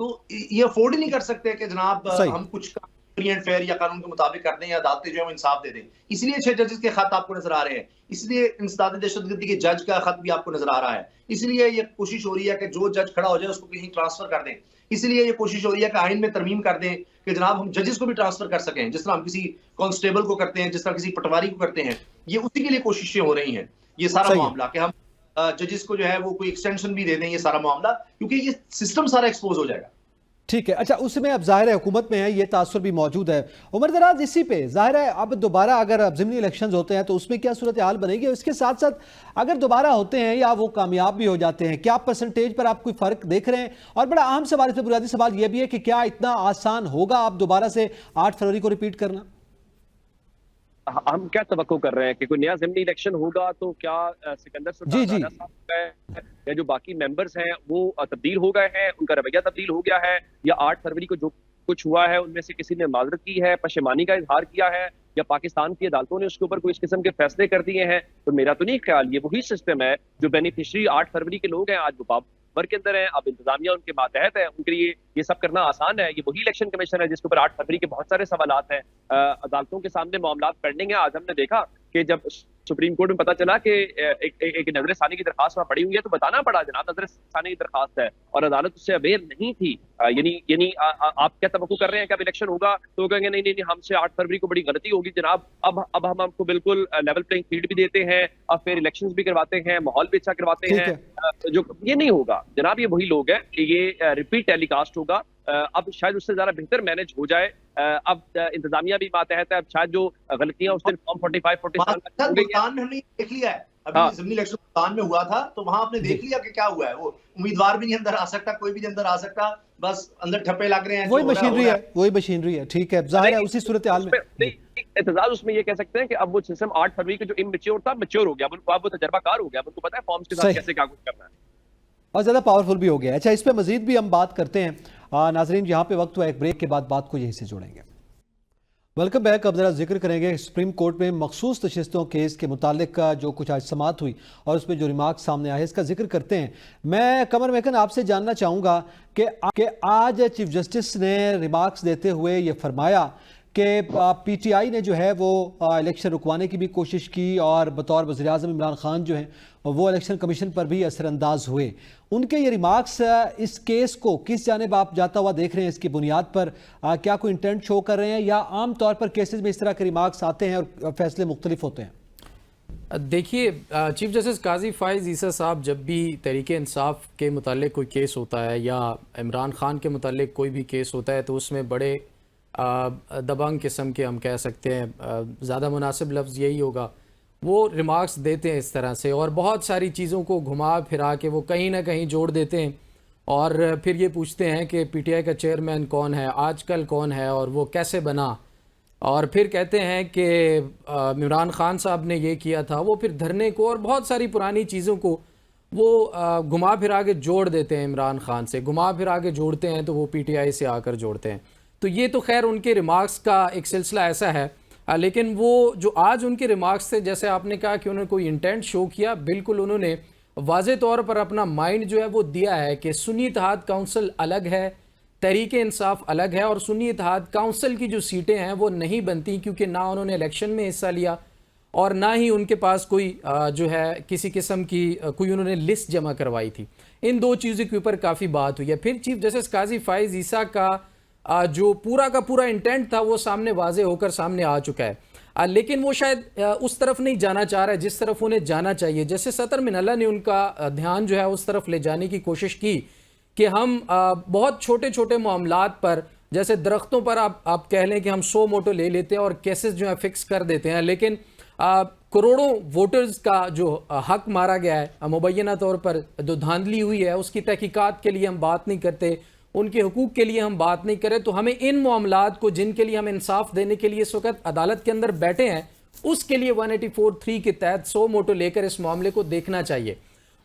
तो ये अफोर्ड ही नहीं कर सकते कि जनाब हम कुछ फ्री एंड फेयर या कानून के मुताबिक कर दें या अदालतें जो है इंसाफ दे दें। इसलिए 6 जजेस के खत आपको नजर आ रहे हैं, इसलिए इंसदाद दहशतगर्दी के जज का खत भी आपको नजर आ रहा है, इसलिए ये कोशिश हो रही है कि जो जज खड़ा हो जाए उसको कहीं ट्रांसफर कर दें, इसलिए ये कोशिश हो रही है कि आइन में तरमीम कर दें कि जनाब हम जजेस को भी ट्रांसफर कर सकें, जिस तरह हम किसी कांस्टेबल को करते हैं, जिस तरह किसी पटवारी को करते हैं। ये उसी के लिए कोशिशें हो रही हैं। ये सारा मामला कि हम जजेस को जो है वो कोई एक्सटेंशन भी दे दें, ये सारा मामला, क्योंकि ये सिस्टम सारा एक्सपोज हो जाएगा। ठीक है, अच्छा उसमें अब जाहिर है हुकूमत में है, ये तासुर भी मौजूद है। उमर दराज इसी पे जाहिर है अब दोबारा अगर अब ज़िमनी इलेक्शंस होते हैं तो उसमें क्या सूरत हाल बनेगी? इसके साथ साथ अगर दोबारा होते हैं या वो कामयाब भी हो जाते हैं, क्या परसेंटेज पर आप कोई फ़र्क देख रहे हैं? और बड़ा अहम सवाल, इसमें बुनियादी सवाल ये भी है कि क्या इतना आसान होगा आप दोबारा से 8 फरवरी को रिपीट करना? हम क्या तवक्को कर रहे हैं कि कोई नया ज़िमनी इलेक्शन होगा तो क्या सिकंदर सुल्तान साहब या जो बाकी मेंबर्स हैं वो तब्दील हो गए हैं, उनका रवैया तब्दील हो गया है, या 8 फरवरी को जो कुछ हुआ है उनमें से किसी ने माजरत की है, पशेमानी का इजहार किया है, या पाकिस्तान की अदालतों ने उसके ऊपर कोई इस किस्म के फैसले कर दिए हैं? तो मेरा तो नहीं ख्याल ये वही सिस्टम है जो बेनिफिशरी 8 फरवरी के लोग हैं आज वो पावर के अंदर हैं, अब इंतजामिया उनके मातहत है, उनके लिए ये सब करना आसान है। ये वही इलेक्शन कमीशन है जिसके ऊपर 8 फरवरी के बहुत सारे सवालात हैं, अदालतों के सामने मामला पेंडिंग है। आज हमने देखा कि जब सुप्रीम कोर्ट में पता चला कि एक नजर सानी की दरखास्त वहां पड़ी हुई है तो बताना पड़ा जनाब नजर सानी की दरखास्त है, और अदालत उससे अवेयर नहीं थी। यानी आप क्या तवक्को कर रहे हैं कि अब इलेक्शन होगा तो कहेंगे नहीं नहीं हमसे 8 फरवरी को बड़ी गलती होगी जनाब, अब हम आपको बिल्कुल लेवल प्लेइंग फील्ड भी देते हैं, अब फिर इलेक्शंस भी करवाते हैं, माहौल भी अच्छा करवाते हैं। जो ये नहीं होगा जनाब, ये वही लोग हैं कि ये रिपीट टेलीकास्ट होगा। अब शायद उससे ज्यादा बेहतर मैनेज हो जाए। अब इंतजामिया भी मातहत है, अब शायद जो गलतियां उस दिन फॉर्म 45-47 में हमने देख लिया है। अभी ज़िमनी इलेक्शन मुल्तान में हुआ था तो वहां आपने देख लिया कि क्या हुआ है। वो उम्मीदवार भी नहीं अंदर आ सकता, कोई भी अंदर आ सकता, बस अंदर ठप्पे लग रहे हैं। वही मशीनरी है, ठीक है, जाहिर है उसी सूरत हाल में एतजाज उसमें ये कह सकते हैं कि अब वो सिस्टम 8 फरवरी के जो इमैच्योर था मैच्योर हो गया, अब वो तजर्बाकार हो गया, उनको पता है फॉर्म्स के साथ कैसे क्या कुछ करना है और ज़्यादा पावरफुल भी हो गया। अच्छा, इस पर मजीद भी हम बात करते हैं। नाजरीन यहाँ पे वक्त हुआ एक ब्रेक के बाद बात को यहीं से जोड़ेंगे। Welcome back. अब ज़रा जिक्र करेंगे सुप्रीम कोर्ट में मखसूस नशिस्तों केस के मुतालिक जो कुछ आज समाअत हुई और उसमें जो रिमार्क सामने आए इसका जिक्र करते हैं। मैं कमर मेहकन आपसे जानना चाहूँगा कि आज चीफ जस्टिस ने रिमार्क्स देते हुए ये फरमाया कि पीटीआई ने जो है वो इलेक्शन रुकवाने की भी कोशिश की और बतौर वज़ीर-ए-आज़म इमरान खान जो हैं वो इलेक्शन कमीशन पर भी असरअंदाज हुए। उनके ये रिमार्क्स इस केस को किस जानिब आप जाता हुआ देख रहे हैं? इसकी बुनियाद पर क्या कोई इंटेंट शो कर रहे हैं या आम तौर पर केसेस में इस तरह के रिमार्क्स आते हैं और फैसले मुख्तलिफ होते हैं? देखिए, चीफ जस्टिस काजी फ़ाइज़ ईसा साहब जब भी तहरीके इंसाफ के मुतालिक कोई केस होता है या इमरान खान के मुतालिक कोई भी केस होता है तो उसमें बड़े दबंग किस्म के, हम कह सकते हैं, ज़्यादा मुनासिब लफ्ज़ यही होगा, वो रिमार्क्स देते हैं इस तरह से और बहुत सारी चीज़ों को घुमा फिरा के वो कहीं ना कहीं जोड़ देते हैं और फिर ये पूछते हैं कि पीटीआई का चेयरमैन कौन है, आजकल कौन है और वो कैसे बना, और फिर कहते हैं कि इमरान खान साहब ने ये किया था, वो फिर धरने को और बहुत सारी पुरानी चीज़ों को वो घुमा फिरा के जोड़ देते हैं। इमरान खान से घुमा फिरा के जोड़ते हैं तो वो पीटीआई से आकर जोड़ते हैं। तो ये तो खैर उनके रिमार्क्स का एक सिलसिला ऐसा है, लेकिन वो जो आज उनके रिमार्क्स थे, जैसे आपने कहा कि उन्होंने कोई इंटेंट शो किया, बिल्कुल उन्होंने वाज़े तौर पर अपना माइंड जो है वो दिया है कि सुन्नी इत्तेहाद काउंसिल अलग है, तहरीक इंसाफ अलग है और सुन्नी इत्तेहाद काउंसिल की जो सीटें हैं वो नहीं बनती, क्योंकि ना उन्होंने इलेक्शन में हिस्सा लिया और ना ही उनके पास कोई जो है किसी किस्म की कोई उन्होंने लिस्ट जमा करवाई थी। इन दो चीज़ों के ऊपर काफ़ी बात हुई है। फिर चीफ जस्टिस काजी फाइज ईसा का जो पूरा का पूरा इंटेंट था वो सामने वाजे होकर सामने आ चुका है, लेकिन वो शायद उस तरफ नहीं जाना चाह रहा है जिस तरफ उन्हें जाना चाहिए। जैसे सतर मिनल्ला ने उनका ध्यान जो है उस तरफ ले जाने की कोशिश की कि हम बहुत छोटे छोटे मामलात पर, जैसे दरख्तों पर आप कह लें कि हम 100 मोटो ले लेते हैं और केसेस जो है फिक्स कर देते हैं, लेकिन करोड़ों वोटर्स का जो हक मारा गया है मुबैना तौर पर, जो धांधली हुई है, उसकी तहकीकात के लिए हम बात नहीं करते, उनके हुकूक के लिए हम बात नहीं करें। तो हमें इन मामलात को जिनके लिए हम इंसाफ देने के लिए इस वक्त अदालत के अंदर बैठे हैं, उसके लिए 184(3) के तहत 100 मोटो लेकर इस मामले को देखना चाहिए।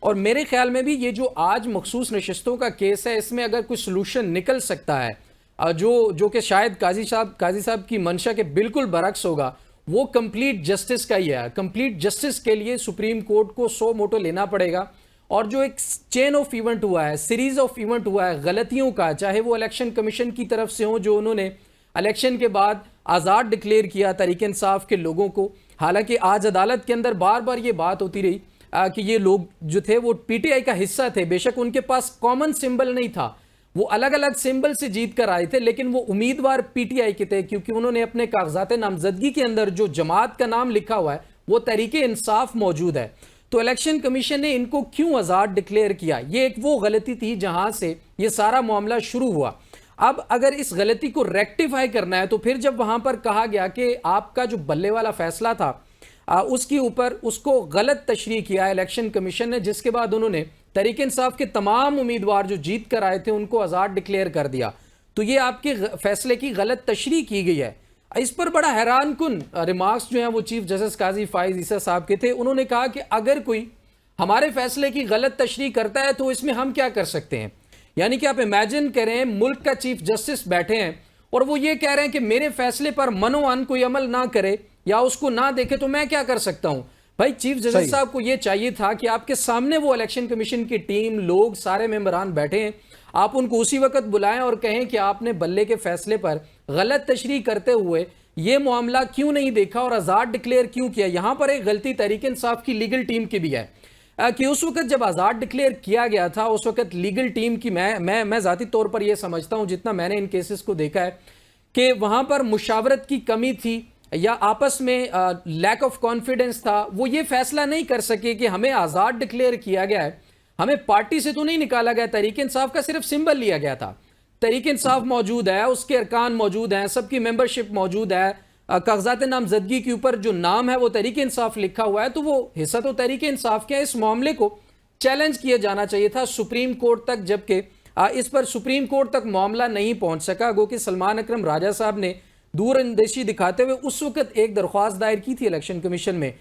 और मेरे ख्याल में भी ये जो आज मखसूस नशिस्तों का केस है, इसमें अगर कोई सोल्यूशन निकल सकता है जो कि शायद काजी साहब की मंशा के बिल्कुल बरक्स होगा, वो कंप्लीट जस्टिस का ही है। कंप्लीट जस्टिस के लिए सुप्रीम कोर्ट को 100 मोटो लेना पड़ेगा। और जो एक चेन ऑफ इवेंट हुआ है, सीरीज ऑफ इवेंट हुआ है गलतियों का, चाहे वो इलेक्शन कमीशन की तरफ से हो, जो उन्होंने इलेक्शन के बाद आज़ाद डिक्लेयर किया तहरीक इंसाफ के लोगों को। हालांकि आज अदालत के अंदर बार बार ये बात होती रही कि ये लोग जो थे वो पीटीआई का हिस्सा थे, बेशक उनके पास कॉमन सिंबल नहीं था, वो अलग अलग सिंबल से जीत कर आए थे, लेकिन वो उम्मीदवार पीटीआई के थे, क्योंकि उन्होंने अपने कागजात नामजदगी के अंदर जो जमात का नाम लिखा हुआ है वो तहरीक इंसाफ मौजूद है। तो इलेक्शन कमीशन ने इनको क्यों आज़ाद डिक्लेयर किया? ये एक वो गलती थी जहां से ये सारा मामला शुरू हुआ। अब अगर इस गलती को रेक्टिफाई करना है, तो फिर जब वहां पर कहा गया कि आपका जो बल्ले वाला फैसला था उसके ऊपर उसको गलत तशरीह किया इलेक्शन कमीशन ने, जिसके बाद उन्होंने तहरीक इंसाफ के तमाम उम्मीदवार जो जीत कर आए थे उनको आज़ाद डिक्लेयर कर दिया, तो ये आपके फैसले की गलत तशरीह की गई है। इस पर बड़ा हैरान कुन रिमार्क्स जो हैं वो चीफ जस्टिस काजी फाइज ईसा साहब के थे। उन्होंने कहा कि अगर कोई हमारे फैसले की गलत तशरीह करता है तो इसमें हम क्या कर सकते हैं। यानी कि आप इमेजिन करें, मुल्क का चीफ जस्टिस बैठे हैं और वो ये कह रहे हैं कि मेरे फैसले पर मनोअन कोई अमल ना करे या उसको ना देखे तो मैं क्या कर सकता हूं। भाई चीफ जस्टिस साहब को ये चाहिए था कि आपके सामने वो इलेक्शन कमीशन की टीम, लोग, सारे मेंबरान बैठे हैं, आप उनको उसी वक्त बुलाएं और कहें कि आपने बल्ले के फैसले पर गलत तशरीह करते हुए ये मामला क्यों नहीं देखा और आज़ाद डिक्लेयर क्यों किया। यहां पर एक गलती तहरीक इंसाफ की लीगल टीम की भी है कि उस वक्त जब आज़ाद डिक्लेयर किया गया था, उस वक्त लीगल टीम की मैं ज़ाती तौर पर यह समझता हूं, जितना मैंने इन केसेस को देखा है, कि वहां पर मुशावरत की कमी थी या आपस में लैक ऑफ कॉन्फिडेंस था। वो ये फैसला नहीं कर सके कि हमें आज़ाद डिक्लेयर किया गया है, हमें पार्टी से तो नहीं निकाला गया, तहरीक इंसाफ का सिर्फ सिंबल लिया गया था। तहरीक इंसाफ मौजूद है, उसके अरकान मौजूद हैं, सबकी मेंबरशिप मौजूद है, कागजात नामजदगी के ऊपर जो नाम है वो तहरीक इंसाफ लिखा हुआ है, तो वो हिस्सा तो तहरीक इंसाफ के। इस मामले को चैलेंज किया जाना चाहिए था सुप्रीम कोर्ट तक, जबकि इस पर सुप्रीम कोर्ट तक मामला नहीं पहुंच सका। गो कि सलमान अकरम राजा साहब ने दूरअंदेशी दिखाते हुए उस वक्त एक दरख्वास्त दायर की थी इलेक्शन कमीशन में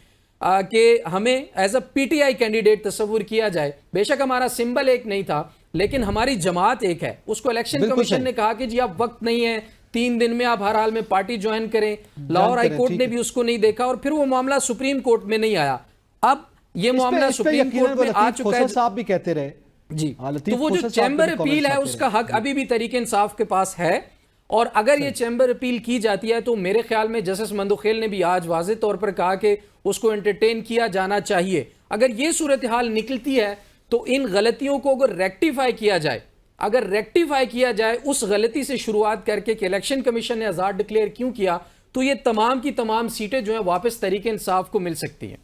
कि हमें एज अ पीटीआई कैंडिडेट तस्वुर किया जाए। बेशक हमारा सिंबल एक नहीं था, लेकिन हमारी जमात एक है। उसको इलेक्शन कमीशन ने कहा कि जी आप वक्त नहीं है, 3 दिन में आप हर हाल में पार्टी ज्वाइन करें। लाहौर हाई कोर्ट ने भी उसको नहीं देखा और फिर वो मामला सुप्रीम कोर्ट में नहीं आया। अब ये मामला सुप्रीम कोर्ट में आ चुका है, साहब भी कहते रहे जी। तो वो जो चैम्बर अपील है उसका हक अभी भी तहरीक इंसाफ के पास है, और अगर ये चैम्बर अपील की जाती है तो मेरे ख्याल में जस्टिस मंदुखेल ने भी आज वाज़े तौर पर कहा कि उसको एंटरटेन किया जाना चाहिए। अगर ये सूरत हाल निकलती है तो इन गलतियों को अगर रेक्टिफाई किया जाए, अगर रेक्टिफाई किया जाए उस गलती से शुरुआत करके कि इलेक्शन कमीशन ने आज़ाद डिक्लेयर क्यों किया, तो ये तमाम की तमाम सीटें जो हैं वापस तहरीक इंसाफ को मिल सकती हैं।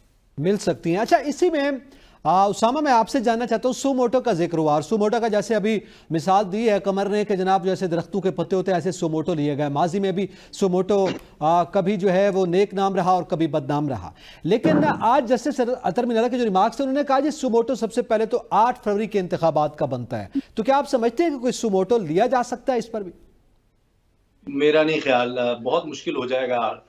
अच्छा, इसी में उसामा मैं आपसे जानना चाहता हूँ, सुमोटो का जिक्र हुआ और सुमोटो का जैसे अभी मिसाल दी है कमर ने कि जनाब जैसे दरख्तों के पत्ते होते हैं ऐसे सुमोटो लिए गए। माजी में भी सुमोटो कभी जो है वो नेक नाम रहा और कभी बदनाम रहा, लेकिन आज जस्टिस अतर मिनल्ला के जो रिमार्क्स थे उन्होंने कहा जी सुमोटो सबसे पहले तो 8 फरवरी के इंतखाबात का बनता है। तो क्या आप समझते हैं कि कोई सुमोटो लिया जा सकता है इस पर भी? मेरा नहीं ख्याल, बहुत मुश्किल हो जाएगा।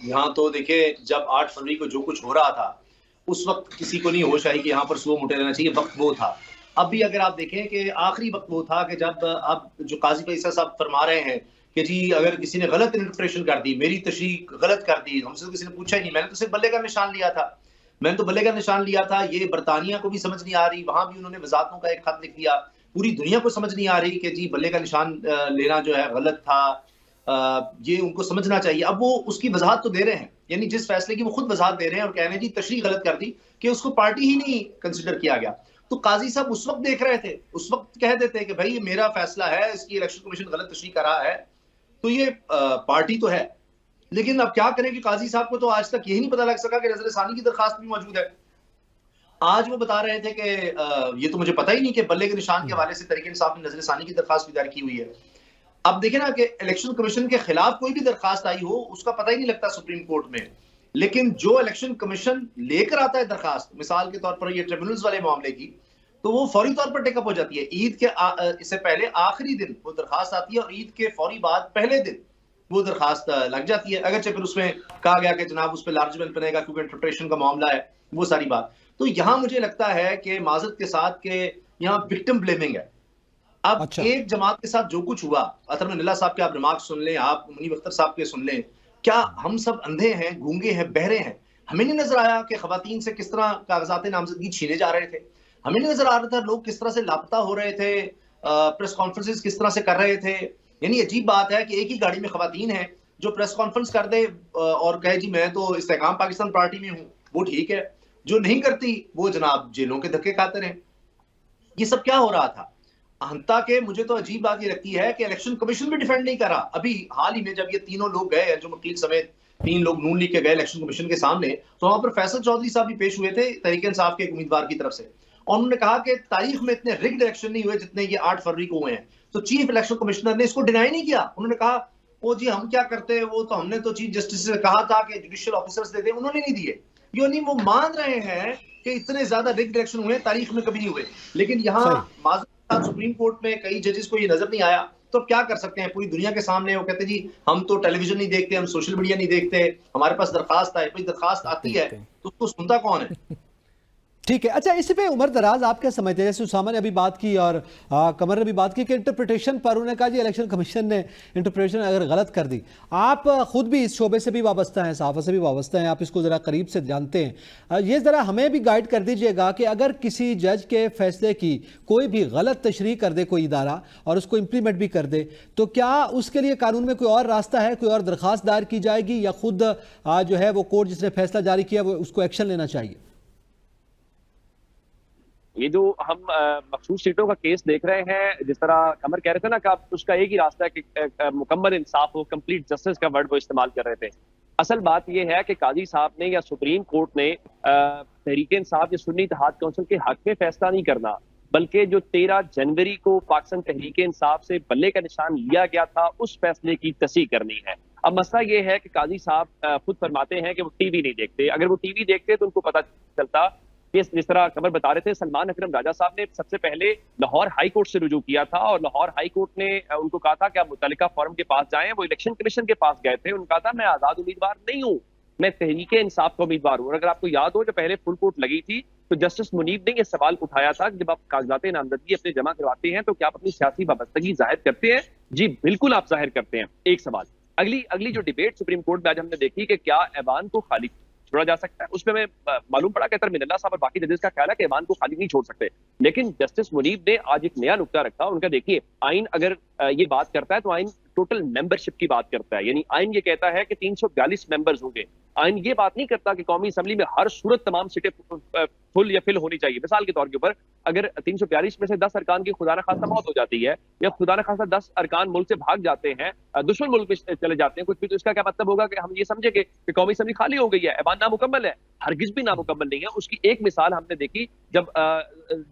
यहाँ तो देखिए जब 8 फरवरी को जो कुछ हो रहा था उस वक्त किसी को नहीं होश आई कि यहाँ पर सुबह मुटे रहना चाहिए, वक्त वो था। अब भी अगर आप देखें कि आखिरी वक्त वो था कि जब अब जो काजी फैसला साहब फरमा रहे हैं कि जी अगर किसी ने गलत इंटरप्रिटेशन कर दी, मेरी तशरीह गलत कर दी, हमसे तो किसी ने पूछा ही नहीं, मैंने तो सिर्फ बल्ले का निशान लिया था, ये बरतानिया को भी समझ नहीं आ रही, वहां भी उन्होंने वजारतों का एक खत लिख दिया। पूरी दुनिया को समझ नहीं आ रही कि जी बल्ले का निशान लेना जो है गलत था, ये उनको समझना चाहिए। अब वो उसकी वजाहत तो दे रहे हैं, यानी जिस फैसले की वो खुद वजाहत दे रहे हैं और कह रहे हैं जी तशरीह गलत कर दी कि उसको पार्टी ही नहीं कंसिडर किया गया। तो काजी साहब उस वक्त देख रहे थे, उस वक्त कह देते कि भाई ये मेरा फैसला है, इसकी इलेक्शन कमीशन गलत तशरीह कर रहा है, तो ये पार्टी तो है। लेकिन अब क्या करें कि काजी साहब को तो आज तक यही नहीं पता लग सका कि नजरसानी की दरखास्त भी मौजूद है। आज वो बता रहे थे कि ये तो मुझे पता ही नहीं कि बल्ले के निशान के हवाले से तहरीक इंसाफ ने नजरसानी की दरखास्त भी दायर की हुई है। अब देखें ना कि इलेक्शन कमीशन के खिलाफ कोई भी दरखास्त आई हो उसका पता ही नहीं लगता सुप्रीम कोर्ट में, लेकिन जो इलेक्शन कमीशन लेकर आता है दरखास्त, मिसाल के तौर पर ये ट्रिब्यूनल्स वाले मामले की, तो वो फौरी तौर पर टेकअप हो जाती है। ईद के इससे पहले आखिरी दिन वो दरखास्त आती है और ईद के फौरी बाद पहले दिन वो दरखास्त लग जाती है, अगरचे फिर उसमें कहा गया कि जनाब उस पर लार्ज बिल बनेगा क्योंकि इंटरप्रिटेशन का मामला है, वो सारी बात। तो यहां मुझे लगता है कि माजरत के साथ के यहाँ विक्टिम ब्लेमिंग है। अब अच्छा। एक जमात के साथ जो कुछ हुआ, अतर में निल्ला साहब के आप रिमार्क सुन लें, आप मुनीब अख्तर साहब के सुन लें, क्या हम सब अंधे हैं, गूंगे हैं, बहरे हैं? हमें नहीं नजर आया कि खवातीन से किस तरह कागजात नामजदगी छीने जा रहे थे? हमें नहीं नजर आ रहा था लोग किस तरह से लापता हो रहे थे, प्रेस कॉन्फ्रेंसेस किस तरह से कर रहे थे? यानी अजीब बात है कि एक ही गाड़ी में खवातीन है, जो प्रेस कॉन्फ्रेंस कर दे और कहे जी मैं तो इस्तेकाम पाकिस्तान पार्टी में हूं, वो ठीक है, जो नहीं करती वो जनाब जेलों के धक्के खाते रहे। ये सब क्या हो रहा था? हंता के मुझे तो अजीब बात ये लगती है कि इलेक्शन कमीशन भी डिफेंड नहीं करा। अभी हाल ही में जब ये तीनों लोग गए, जो वकील समेत 3 लोग नून लीग के गए इलेक्शन कमीशन के सामने, तो वहां पर फैसल चौधरी साहब भी पेश हुए थे तहरीक इंसाफ के एक उम्मीदवार की तरफ से, और उन्होंने कहा कि तारीख में इतने रिग्ड इलेक्शन नहीं हुए जितने ये 8 फरवरी को हुए हैं। तो चीफ इलेक्शन कमिश्नर ने इसको डिनाई नहीं किया, उन्होंने कहा ओ जी हम क्या करते हैं, वो तो हमने तो चीफ जस्टिस से कहा था कि जुडिशियल ऑफिसर्स दे दें, उन्होंने नहीं दिए। यानी वो मान रहे हैं कि इतने ज्यादा रिग्ड इलेक्शन हुए तारीख में कभी नहीं हुए। लेकिन यहाँ सुप्रीम कोर्ट में कई जजेस को ये नजर नहीं आया, तो क्या कर सकते हैं? पूरी दुनिया के सामने वो कहते जी हम तो टेलीविजन नहीं देखते, हम सोशल मीडिया नहीं देखते, हमारे पास दरखास्त आई, कोई दरखास्त आती है तो उसको सुनता कौन है? ठीक है। अच्छा, इसी पे उमर दराज आप क्या समझते हैं? जैसे उसामा ने अभी बात की और कमर ने भी बात की कि इंटरप्रिटेशन पर उन्होंने कहा जी इलेक्शन कमीशन ने इंटरप्रिटेशन अगर गलत कर दी। आप खुद भी इस शोबे से भी वाबस्ता हैं, सहाफ़त से भी वाबस्ता हैं, आप इसको ज़रा करीब से जानते हैं, ये ज़रा हमें भी गाइड कर दीजिएगा कि अगर किसी जज के फैसले की कोई भी गलत तशरीह कर दे कोई इदारा और उसको इम्प्लीमेंट भी कर दे, तो क्या उसके लिए कानून में कोई और रास्ता है, कोई और दरख्वास्त दायर की जाएगी, या खुद जो है वो कोर्ट जिसने फैसला जारी किया वो उसको एक्शन लेना चाहिए? ये जो हम मखसूस सीटों का केस देख रहे हैं, जिस तरह कमर कह रहे थे ना कि आप उसका एक ही रास्ता है कि मुकम्मल इंसाफ हो, कंप्लीट जस्टिस का वर्ड वो इस्तेमाल कर रहे थे। असल बात ये है कि काजी साहब ने या सुप्रीम कोर्ट ने तहरीक इंसाफ या सुन्नी इत्तेहाद काउंसिल के हक में फैसला नहीं करना, बल्कि जो 13 जनवरी को पाकिस्तान तहरीक इंसाफ से बल्ले का निशान लिया गया था उस फैसले की तस्दीक करनी है। अब मसला ये है कि काजी साहब खुद फरमाते हैं कि वो टीवी नहीं देखते। अगर वो टीवी देखते तो उनको पता चलता। जिस तरह कमर बता रहे थे, सलमान अकरम राजा साहब ने सबसे पहले लाहौर हाई कोर्ट से रुजू किया था और लाहौर हाई कोर्ट ने उनको कहा था कि आप मुतल्लिका फॉरम के पास जाएं। वो इलेक्शन कमीशन के पास गए थे, उन्होंने कहा था मैं आजाद उम्मीदवार नहीं हूं, मैं तहरीक इंसाफ का उम्मीदवार हूं। और अगर आपको याद हो, जब पहले फुल कोर्ट लगी थी तो जस्टिस मुनीब ने यह सवाल उठाया था कि जब आप कागजात नामजदगी अपने जमा करवाते हैं तो क्या आप अपनी सियासी वाबस्तगी जाहिर करते हैं? जी बिल्कुल आप जाहिर करते हैं। एक सवाल। अगली जो डिबेट सुप्रीम कोर्ट में आज हमने देखी कि क्या ऐवान को खाली छोड़ा जा सकता है, उसमें मैं मालूम पड़ा कि मिनल्ला साहब और बाकी जजेस का ख्याल है कि ऐवान को खाली नहीं छोड़ सकते। लेकिन जस्टिस मुनीब ने आज एक नया नुक्ता रखा। उनका देखिए, आइन अगर ये बात करता है तो आइन टोटल मेंबरशिप की बात करता है, यानी आइन ये कहता है कि 342 मेंबर्स होंगे। आइन ये बात नहीं करता कि कौमी असम्बली में हर सूरत तमाम सीटें फुल या फिल होनी चाहिए। मिसाल के तौर के ऊपर अगर 342 में से 10 अरकान की खुदा न खास्ता मौत हो जाती है या खुदा न खास्ता 10 अरकान मुल्क से भाग जाते हैं, दुश्मन मुल्क में चले जाते हैं कुछ भी, तो इसका क्या मतलब होगा कि हम ये समझेंगे कि कौमी असम्बली खाली हो गई है, ऐवान नामुकम्मल है? हरगिज भी नामुकम्मल नहीं है। उसकी एक मिसाल हमने देखी जब